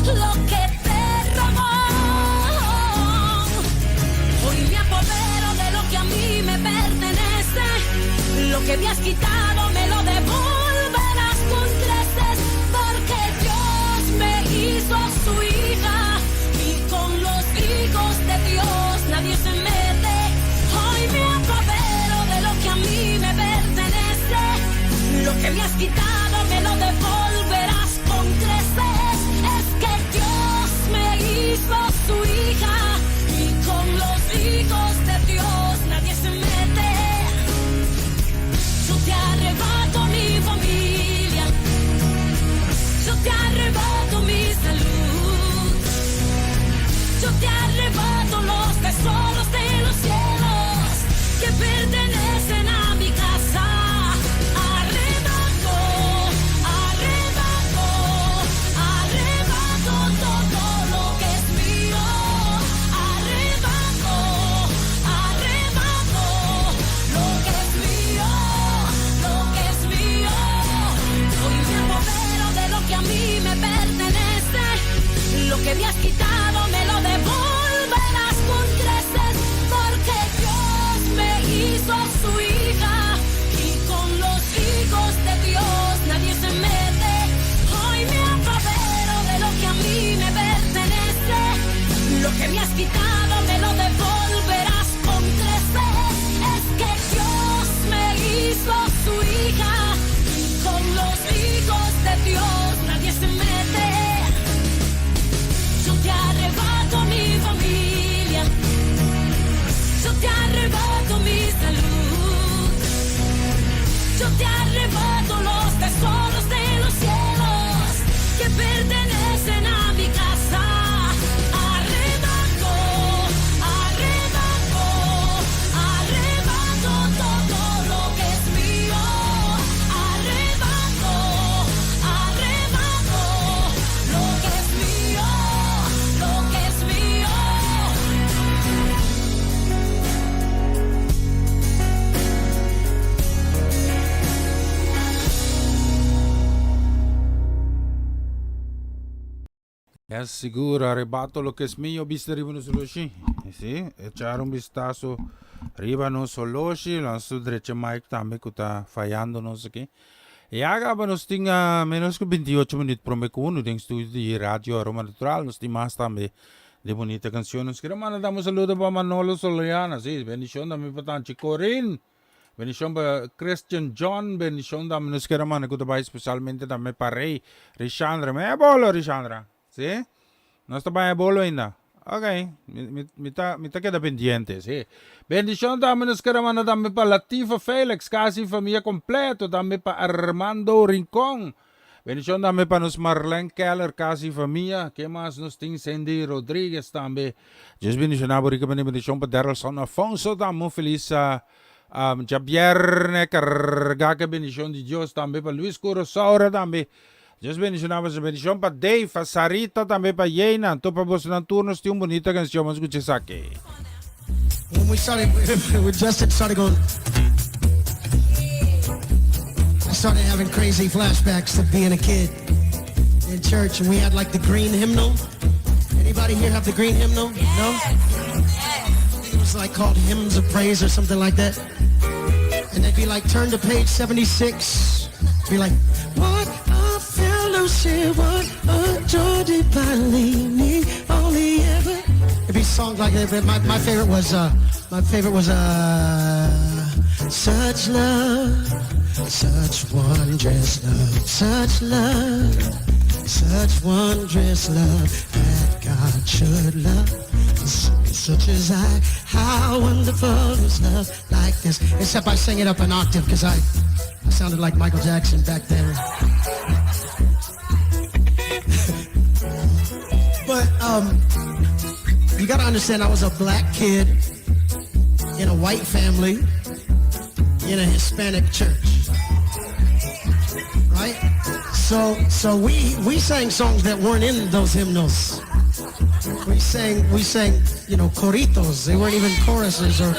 lo que te robó. Hoy me apodero de lo que a mí me pertenece. Lo que me has quitado me lo devolverás con creces, porque Dios me hizo su hija, y con los hijos de Dios nadie se mete. Hoy me apodero de lo que a mí me pertenece. Lo que me has quitado me lo devolverás con creces. Es que Dios me hizo su hija, y con los hijos de Dios nadie se mete. Yo te arrebato hizo su hija y con los hijos de Dios nadie se mete. Hoy me apodero de lo que a mí me pertenece. Lo que me has quitado me lo devolverás con creces. Es que Dios me hizo su hija y con los hijos de Dios nadie se mete. Yo te arrebato mi familia, yo te arrebato mi salud, yo te arrebato los tesoros de los cielos que pertenecen a mi casa. Arrebato, arrebato, arrebato todo lo que es mío. Arrebato, arrebato lo que es mío, lo que es mío. Es seguro, arrebato lo que es mío, viste arriba no soloshi. Sì, echar un vistazo arriba no soloshi, la su derecha Mike también que está fallando no sé qué. E agora nos tinha menos que 28 minutos para me com no estúdio de rádio Aroma Natural, nos tem mais também de bonita canção. Nos queremos mandar um saludo para Manolo Soriano, sim, bendição também para Tanti Corin, bendição para Christian John, bendição também nos queremos mandar que também especialmente também para Rei Richandra, me é bolo Richandra. Sì? Non sta bene bollo ainda? Ok, mi queda pendiente, sì. Bendición también nos queremos también para Latifa Félix, casi familia completo, también para Armando Rincón. Bendición también para nos Marlene Keller, casi familia. ¿Qué más nos tiene? Cindy Rodríguez también. Dios bendición a Borica, bendición para Derelson Afonso, también feliz ya viernes, carga que bendición de Dios también para Luis Curosaura también. Dios bendicionamos, bendición para Dave, para Sarita, también para Jena. Todo para vos en turnos, tiene una bonita canción, vamos a escuchar aquí. When we started, when Justin started going, I started having crazy flashbacks to being a kid in church, and we had like the green hymnal. Anybody here have the green hymnal? No? It was like called Hymns of Praise or something like that. And they'd be like, turn to page 76. Be like, what a fellowship, what a joy divine, only ever. It'd be songs like that. But my favorite was such love, such wondrous love, such love, such wondrous love that God should love. Such as I, how wonderful is love like this. Except I sang it up an octave because I sounded like Michael Jackson back then. But you gotta understand, I was a black kid in a white family in a Hispanic church, right? So we sang songs that weren't in those hymnals. We sang, you know, coritos. They weren't even choruses or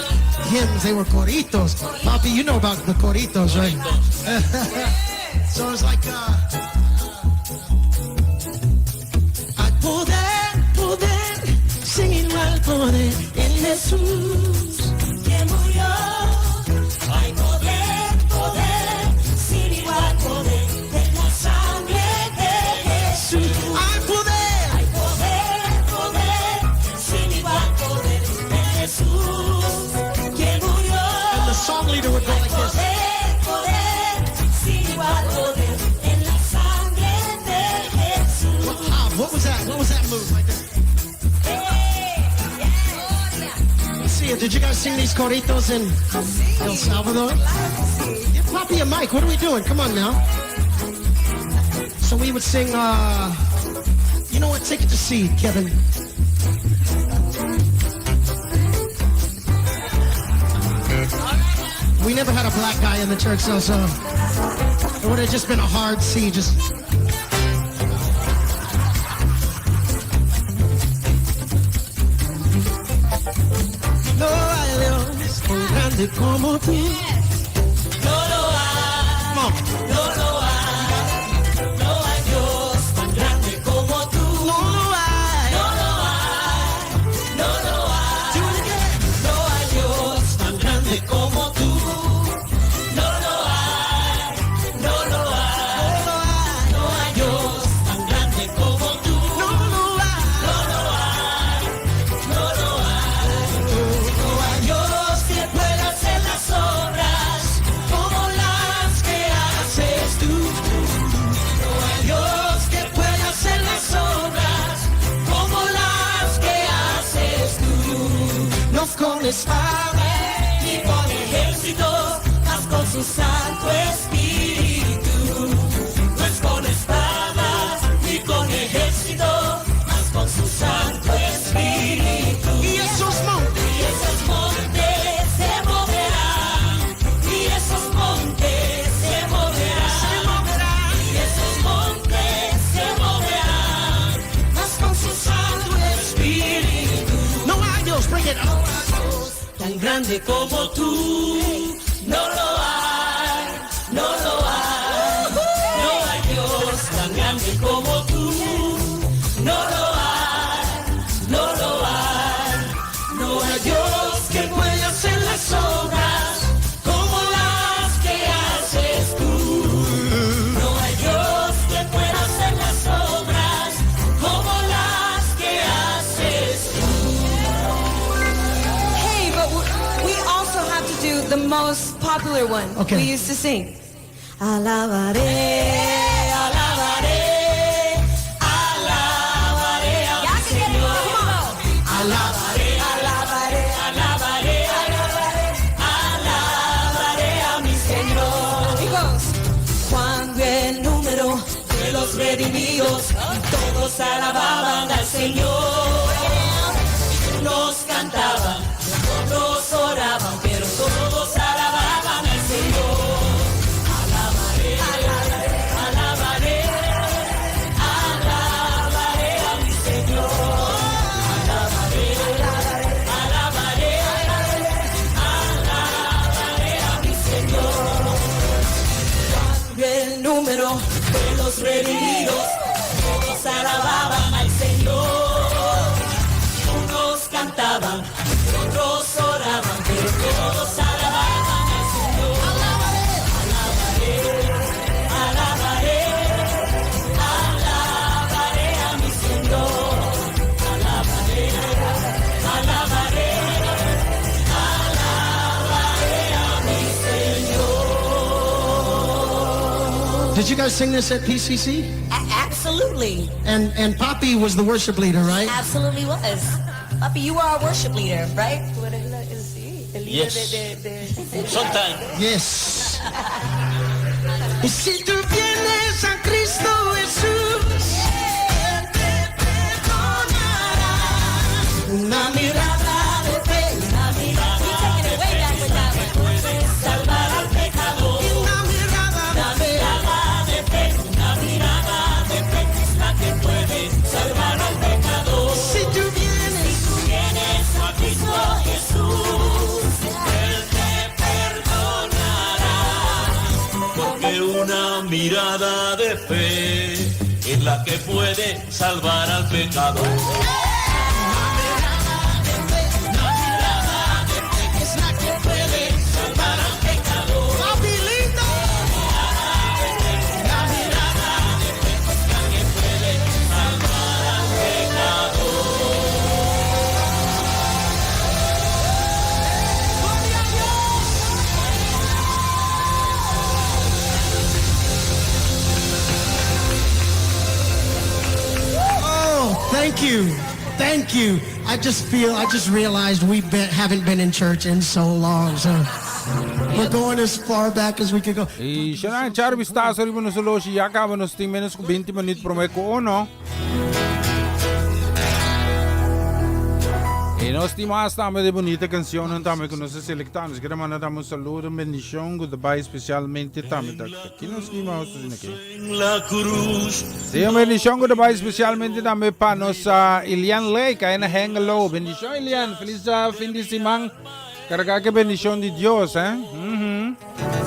hymns. They were coritos. Papi, you know about the coritos, right? So it's like, al poder, singing al poder en Jesús que murió. Hay poder, sin igual poder en la sangre de Jesús. Hay poder, sin igual poder en Jesús que murió. And the song leader would go like this. Sin igual poder en la sangre de Jesús. What was that? What was that move right there? Let's see it. Did you guys sing these coritos in El Salvador? Give Papi a mic. What are we doing? Come on now. So we would sing, you know what? Take it to C, Kevin. We never had a black guy in the church, so it would have just been a hard C, just... No hay Dios tan grande como tú. No lo hay. Come on. No lo hay. No hay Dios tan grande como tú. No lo hay. No lo hay. No lo hay. Do it again. No hay Dios tan grande como tú. espada ni con ejército, mas con su Santo Espíritu. No es con espadas ni con ejército, mas con su Santo Espíritu. Y esos montes se moverán, y esos montes se moverán, y esos montes se moverán, mas con su Santo Espíritu. no hay Dios, bring it up. Tan grande como tú, no lo hay, no lo hay. No hay Dios tan grande como tú, no lo hay, no lo hay. No hay Dios que pueda hacer las obras como las que haces tú. No hay Dios que pueda hacer las obras como las que haces tú. Hey, but we also have to do the most popular one. Okay. We used to sing. Alabaré, alabaré, alabaré a mi Señor. Alabaré, alabaré, alabaré, alabaré, alabaré a mi Señor. Amigos, Cuando el número de los redimidos todos alababan al Señor. Unos cantaban, otros oraban, pero todos alababan al Señor. Alabaré, alabaré, alabaré, alabaré a mi Señor. Alabaré, alabaré, alabaré, alabaré a mi Señor. El número de los redimidos todos alababan al Señor. Unos cantaban, otros oraban, pero todos alababan al Señor. Alabaré, alabaré, alabaré a mi Señor. Alabaré, alabaré, alabaré a mi Señor. Did you guys sing this at PCC? Absolutely. And Poppy was the worship leader, right? Absolutely was. Papi, you are our worship leader, right? Yes. Sometimes. Yes. Y si tú vienes a Cristo Jesús, Él te perdonará. Una mirada de fe, una mirada de fe, que puede salvar al pecador. Una mirada Una mirada de fe, una mirada de fe, es la que puede salvar al pecador. si tú vienes, Vienes a Cristo Jesús, Él te perdonará. Porque una mirada de fe es la que puede salvar al pecador. Es la que puede salvar al pecador. Poppy lindo. La mirada de fe es la que puede salvar al pecador. Oh, thank you. Thank you. I just realized haven't been in church in so long, so we're going as far back as we can go. E siya na, Charby Stas, rin mo na solo siya, kaba nos 10 minutes, 20 minutes promet ko, no? E nós temos também de bonita canção, também que nós selectamos. Queremos mandar um saludo, bendição, goodbye, especialmente também aqui nós temos aqui. En la cruz. Sim, bendição, goodbye, especialmente também para nossa Elian Lake, aí na Hengelo. Bendição, Elian, feliz fim de semana. Carga que bendição de Deus, hein?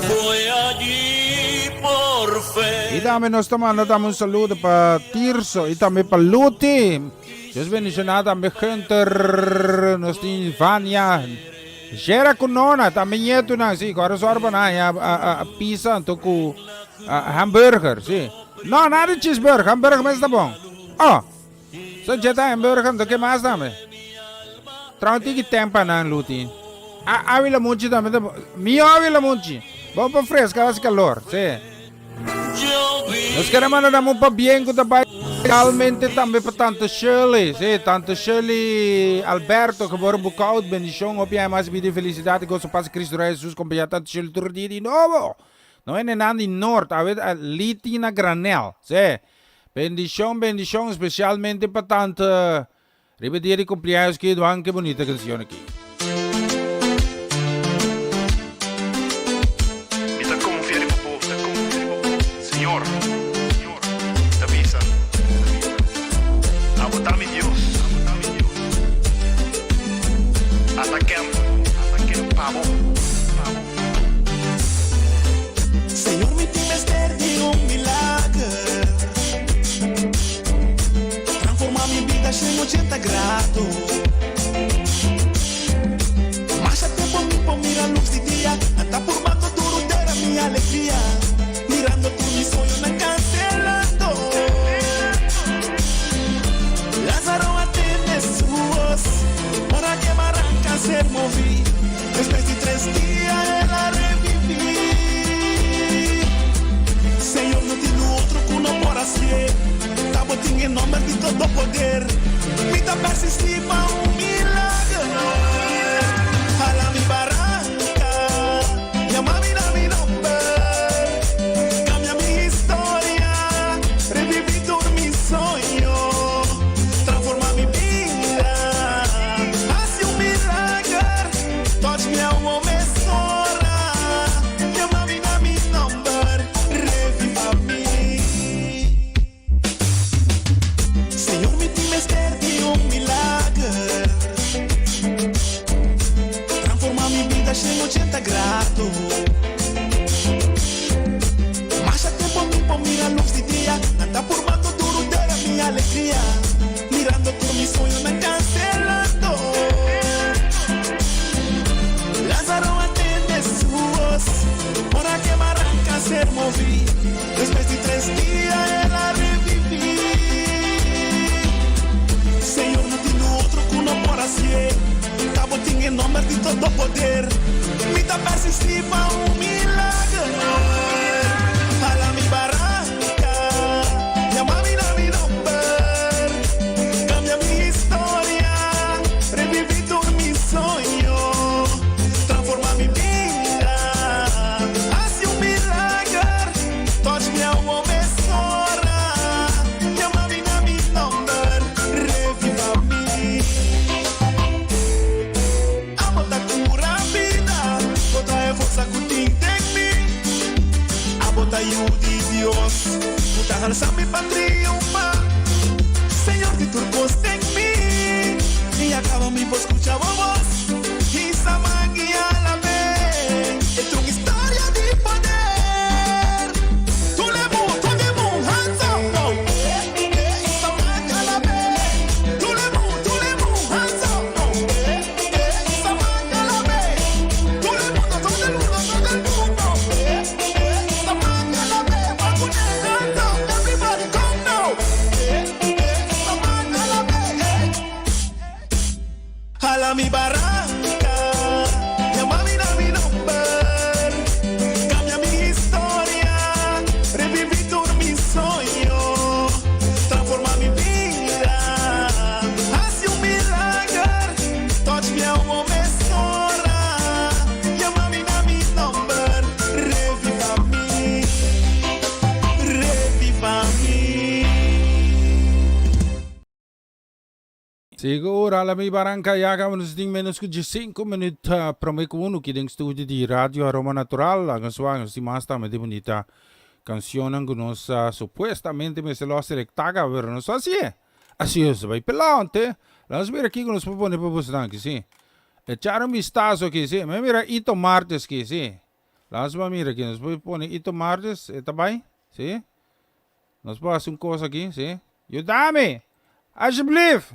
Fue allí por fe. E também nós mandamos um saludo para Tirso e também para Luti. Deus bendicionado também Hunter, nós temos Vania, Gera Kunona, também Nieto na, sim, agora só para a pizza, toco hambúrguer, sim. Não, nada de cheeseburger, hambúrguer mas tá bom. Oh, só jeta hambúrguer, do que mais também? Trauti que tempo na Luti. Avila muito também, mio avila muito. Bom para fresca, faz calor, sim. Nós queremos mandar um para bem com o Realmente também para tanto Shirley, sim, tanto Shirley Alberto, que foram bucaut, bendição, opia mais vida e felicidade, que o Paz Cristo Jesus, companhia tanto Shirley todo dia de novo. Não é nem de norte, a ver, Litina Granel, sim. Bendição, especialmente para tanto repetir cumpleaños que doan, que bonita canção aqui. Mita confia no povo, Senhor, te avisa. Abotame Deus. Ataquem pavo. Senhor, me tiveste de milagre. Transformar minha vida em 80 graus. Mas até por mim a luz de dia. Anda por baixo duro da minha alegria. Mirando por mi sonho na cancelando. Lázaro atende suos. Para que Barranca ser movi. Después de 3 dias ela revivi. Senhor, não tem outro que não por assim. Tabo tinha em nome de todo poder. Me dá persistir para milagre. Jala mi barranca. Llama mi nombre. Cambia mi historia. Reviví todo mi sueño. Transforma mi vida. Hace milagre. Touch me a woman sola. Llama mi nombre. Reviva mí. Senhor, me tiveste de milagre. Transforma mi vida em 80 graus. Mas até por mim a luz de dia. Anda por baixo duro da minha alegria. Mirando por mi sonho na cancelando. Lázaro atende suos. Para que Barranca ser movi. Después de 3 dias ela revivi. Senhor, não tem outro que não por assim. Tabo tinha em nome de todo poder. Me dá persistir para milagre. Jala mi barranca. Llama mi nombre. Cambia mi historia. Reviví todo mi sueño. Transforma mi vida. Hace milagre. Touch me a woman sola. Llama mi nombre. Reviva mí. Amo da cura vida. Bota força que tem em mim. Amo da de Deus. Bota alça mi para triunfar. Senhor, de turcos em mim. E acaba mi voz, escucha voz. E samangui a la vez. É uma história de poder. Tout le monde, hands up. Samangui a la vez. Tout le monde, hands up. Samangui a la vez. Tout le monde. Samangui a la vez. Hands up. Everybody come now. Samangui a la vez. Jala mi barranca. Llama mi nombre. Cambia mi historia. Reviví todo mi sueño. Transforma mi vida. Hace milagre. Touch me a woman sola. Llama mi nombre. Reviva mí. Reviva mí. Siguro, alam mo Barangka, yaka mo sa ting menos ko 5 minutos promekuno kideng studio di Radio Aroma Natural. Ang suwang si Masta, may bonita canción ang gunos supuestamente me se lo selectaga, pero no es así. Así es, vai pelante. Las mira aquí gunos propone propustan que sí. Echar un vistazo que sí. Me mira Ito Martes que sí. Las va mira que nos propone Ito Martes, ¿está sí? Nos pasa un cosa aquí, sí. Ayúdame. Alsjeblieft.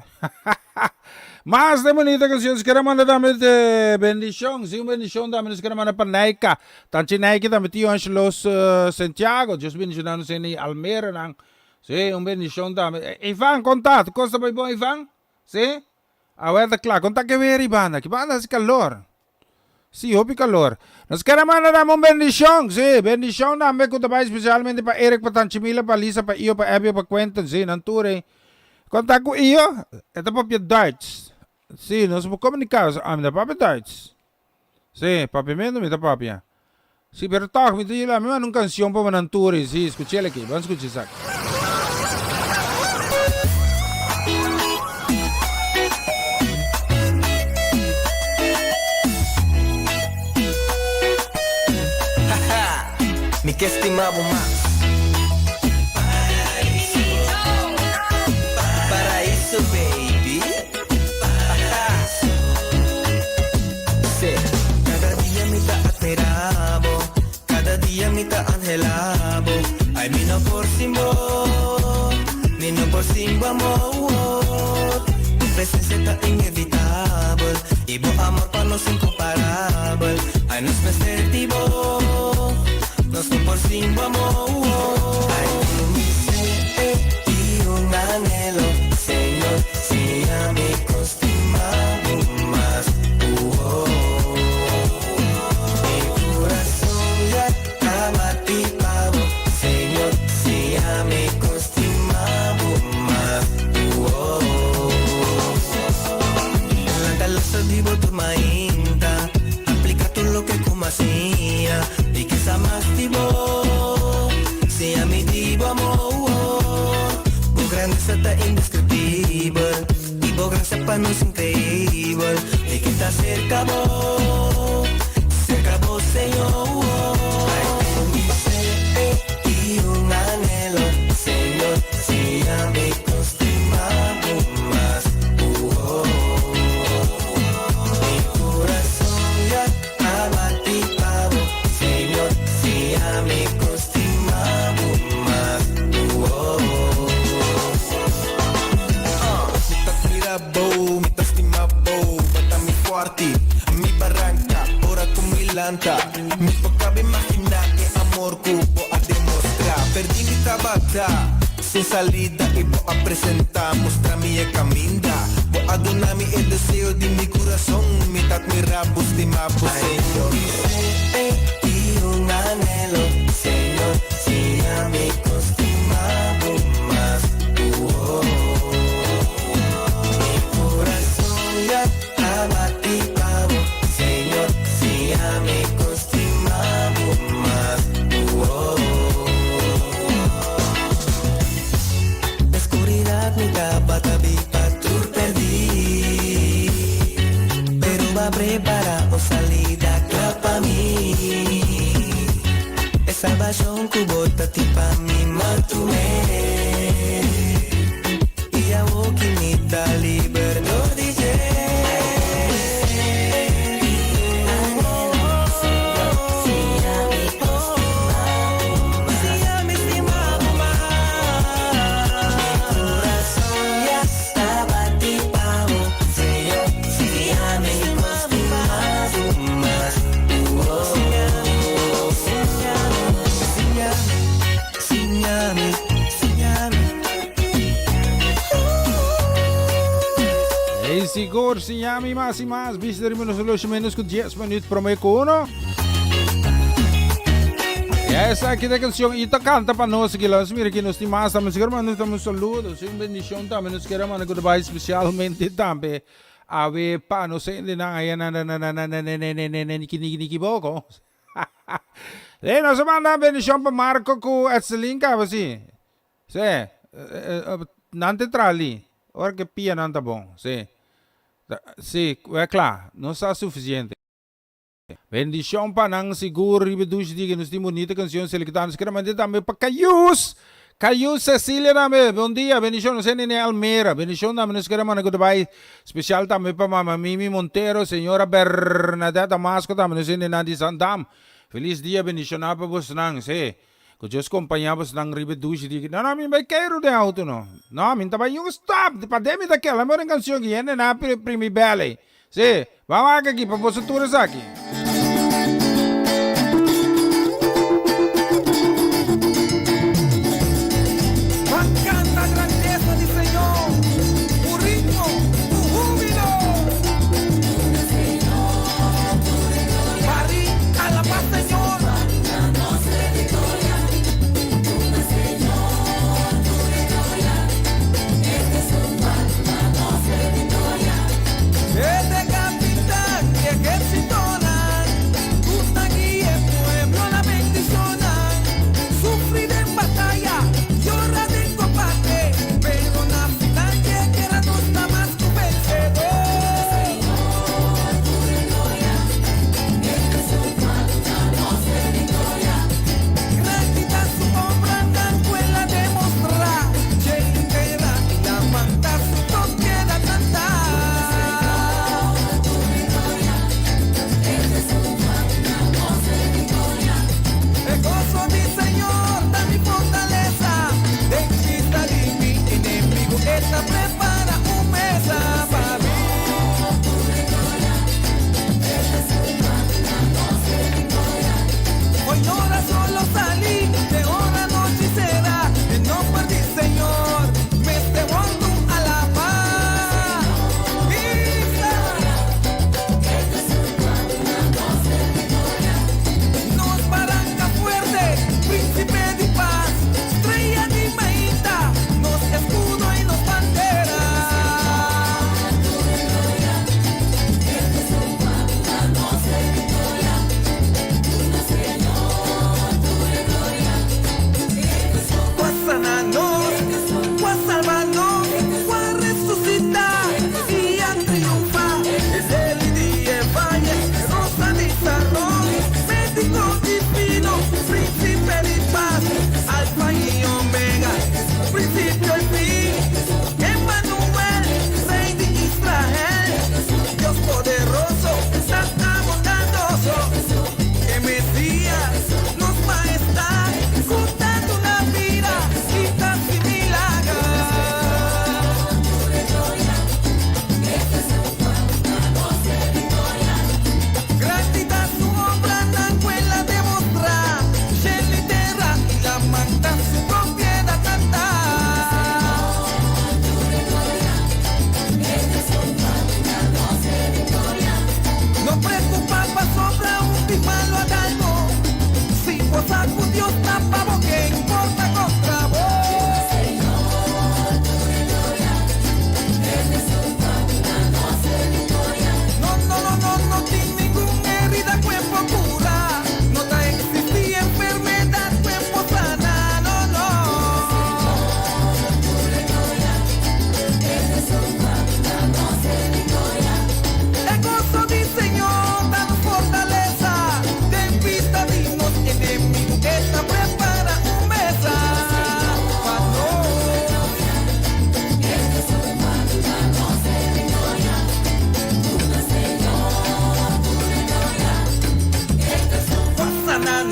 Mas de bonita canción, que ramana dame de bendición, sí, bendición dame, que ramana panaika. Tanchi naiki dame tío Angelos Santiago, just bendición se ni Almere nang. Sí, bendición dame. Ivan, contato, costa bij bon Ivan? Sí? A ver, claro, conta que ver Ivan, que banda es calor. Sí, hopi calor. Nos queremos dar una bendición, sí. Bendición namin kung tabay especialmente pa Eric, pa Tanchimila, pa Lisa, pa Iyo, pa Abby, pa Quentin, sí, nanture. Conta ko Iyo, ito pa pia Darts. Sí, nos comunicamos, da papi Darts. Sí, papi Mendo, mi papia. Sí, pero tak, mi tila, mi man un canción pa mananture, sí, escuchele aquí, vamos a escuchar. Mi que estimaba más. Paraíso, baby. Sí. Cada día me te admirabo, cada día me te anhelabo. Ay, mi no por simbo amor. Tu presencia está inevitable, y vos amor para nos incomparable. Ay, nos perspectivo. No son por simbo amor. Hay un ser y un anhelo, Señor, si a mí costumamos más. Mi corazón ya estaba tipado, Señor, si a mí costumamos más. La calza divo tu mainta, aplica todo lo que como hacía. Y que sa más divo, si a mi divo amor. Tu grandeza está indescriptible, y tu gracia para nos increíble. Y que está cerca vos, Señor. Ay, mi ser y un anhelo, Señor, si a mi costumamos más. Mi corazón ya estaba tipado, Señor, si a mi costumamos más. Mi tasmirabo, mi tastimabo, bata mi forte, mi barranca, ora con mi lanta. Mi poca imaginar que amor cubo a demostrar. Perdí mi trabajo sin salida y voy a presentar, mostrar mi camina. Voy a donar mi el deseo de mi corazón, mi admirabo, estimabo, Señor. Y un anhelo, Señor, si a mi costumamos más. Mi corazón ya estaba tipado, Señor, si a mi costumamos más. La oscuridad me tapa, patrul perdí, pero va preparado salida para mí. Esa salvación kubota tipa mi matume. Y a wokinita liberdor DJ. Siguro sinyami mas e mais. Viste rin mo na solo menos com 10 minutos para may kuno. Essa aqui da canção ita canta para nós que nós mira que nós temos mas siguro nós temos saludos, sim bendição também nós queremos uma goodbye especialmente também ave pa não sei de na aí na niki boko. E nós manda bendição para Marco com Etzelin ka assim. Se nante trali, ora que pia nanta bom, se. Sí, é claro, não está suficiente. Bendição para nang siguro ribedush di que nos tem bonita canção selectada. Nos queremos mandar também para Caius Cecília também. Bom dia, bendição nos em Almeida. Bendição também nos queremos mandar goodbye especial também para Mama Mimi Monteiro, Senhora Bernadette Masco também nos em Nadi Sandam. Feliz dia, bendição para vos nang, se. Que Deus acompanhava ng ribedush di. Não, mi vai cair de auto no. Não, minta vai yung stop. De pandemia daquela, mas a canção que é na primi belle. Se, vamos aqui para você tudo aqui.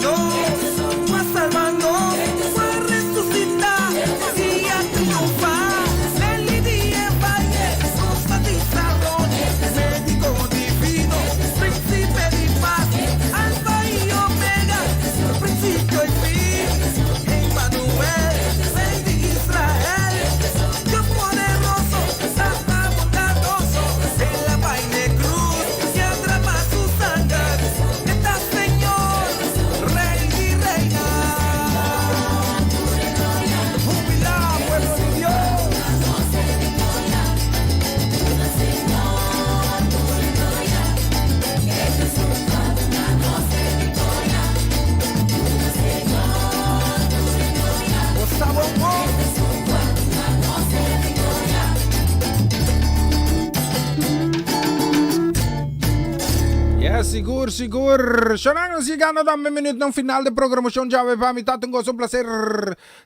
sanarnos, fue a salvarnos, fue a resucitar y a triunfar. Él y día valle, sus batizaron, médico divino, príncipe de paz, alfa y omega, principio y fin, Emmanuel, rey de Israel, Dios poderoso, Santa bondadoso, en la vaina cruz, que atrapa su sangre, está Señor, rey y reina. Jubilado, pueblo de Dios. Ja, sigur. Sonamos llegando a un minuto no final de programación. Ya ve para mi tengo un placer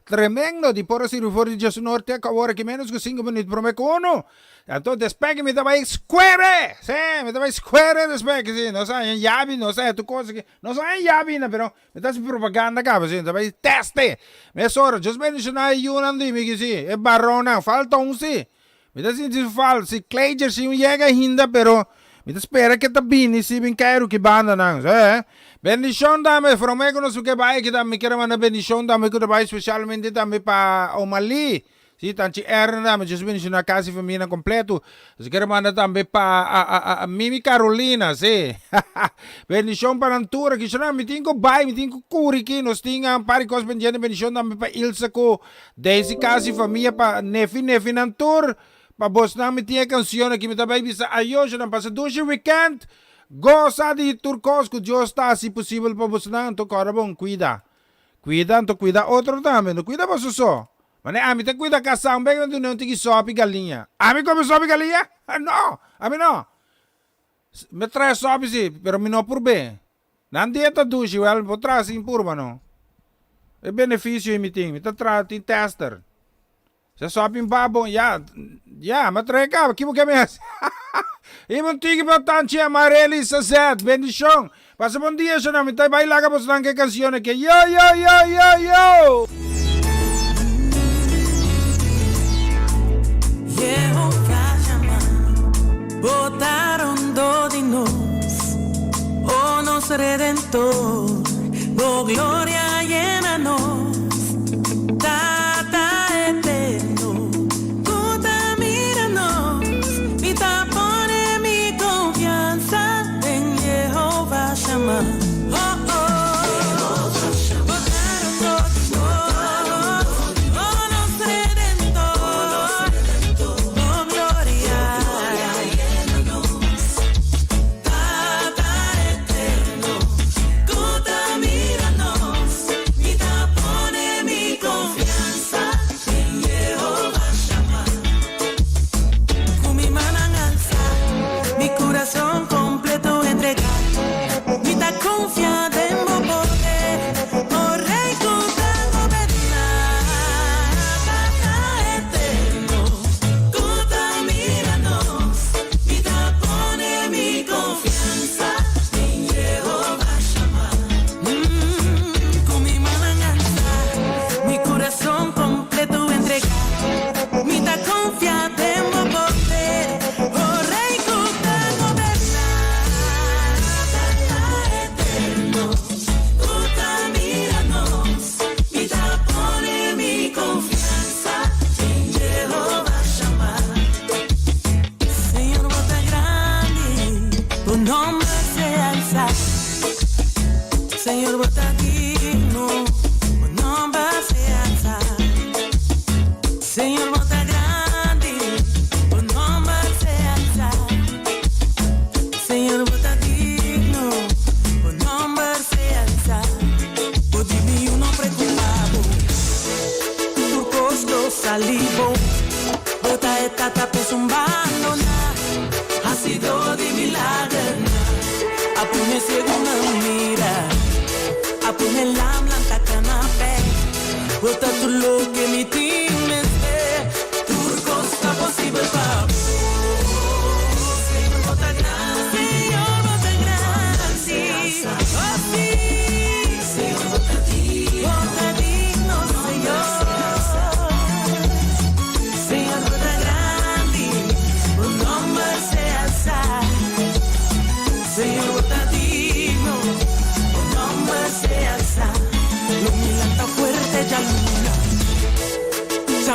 tremendo de poder ser fuori di Gesù Norte a ahora que menos que 5 minutos por me cono. Entonces despegue me daba square. Sí, me daba square despegue, sí. No sai yabi, no sai tu cosa que no sai yabi, pero me das propaganda acá, sí. Dava teste. Me soro, just mentionai Yunan di mi sì, e barrona, falta un sì. Me das in falso, si Klager si llega hinda, pero mi spera che tabini si bin kairu ki banda nang, bendición dame from me conosco che vai che dame che ramana bendición dame che vai specialmente dame pa Omali. Si tanti erna, ma just bendición a casa famiglia completo. Si che ramana dame pa a Mimi Carolina, sì. Bendición pa Nantura, che sono mi tingo bai, mi tingo curi che nos tinga pari cos bendición bendición dame pa Ilsa ko. Daisy casa famiglia pa nefi Nantur. Pa bos namin tiya canción aqui me também bisa ayos na pasadushi weekend goza di turcos que Dios está se possível pa bos na to carabon cuida outro também no cuida bos so mane ami te cuida casa um bem quando não tem que sope galinha ami come sope galinha no ami no me traz sope sim pero mi no por bem nan dieta dushi well potrà sim pur mano e benefício mi ting mi tra ti tester. Se sobe em babo, mas treca, que me é? E não tem que botar tanto amarelo e sazet, bendição. Passa bom dia, senhor, me tá bem lá que você não quer canção aqui. Yo! Jehová chama, botaron do de nós, oh nosso Redentor, oh glória llena nós.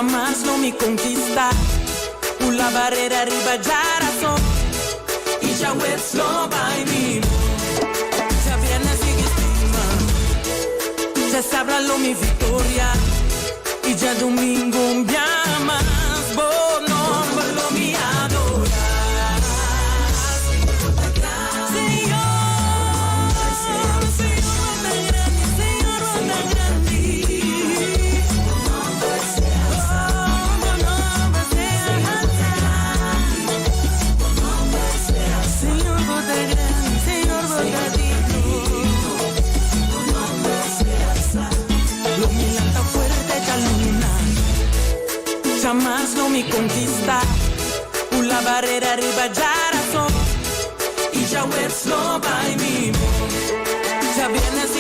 jamás no me conquista. La barrera arriba ya razón y ya ves lo by me. Ya viene sigue estima, ya sabrá lo mi victoria y ya domingo un día más. Bono por lo mi adoras. Jamás no me conquista. La barrera arriba ya razón y ya ves lo by me. Ya vienes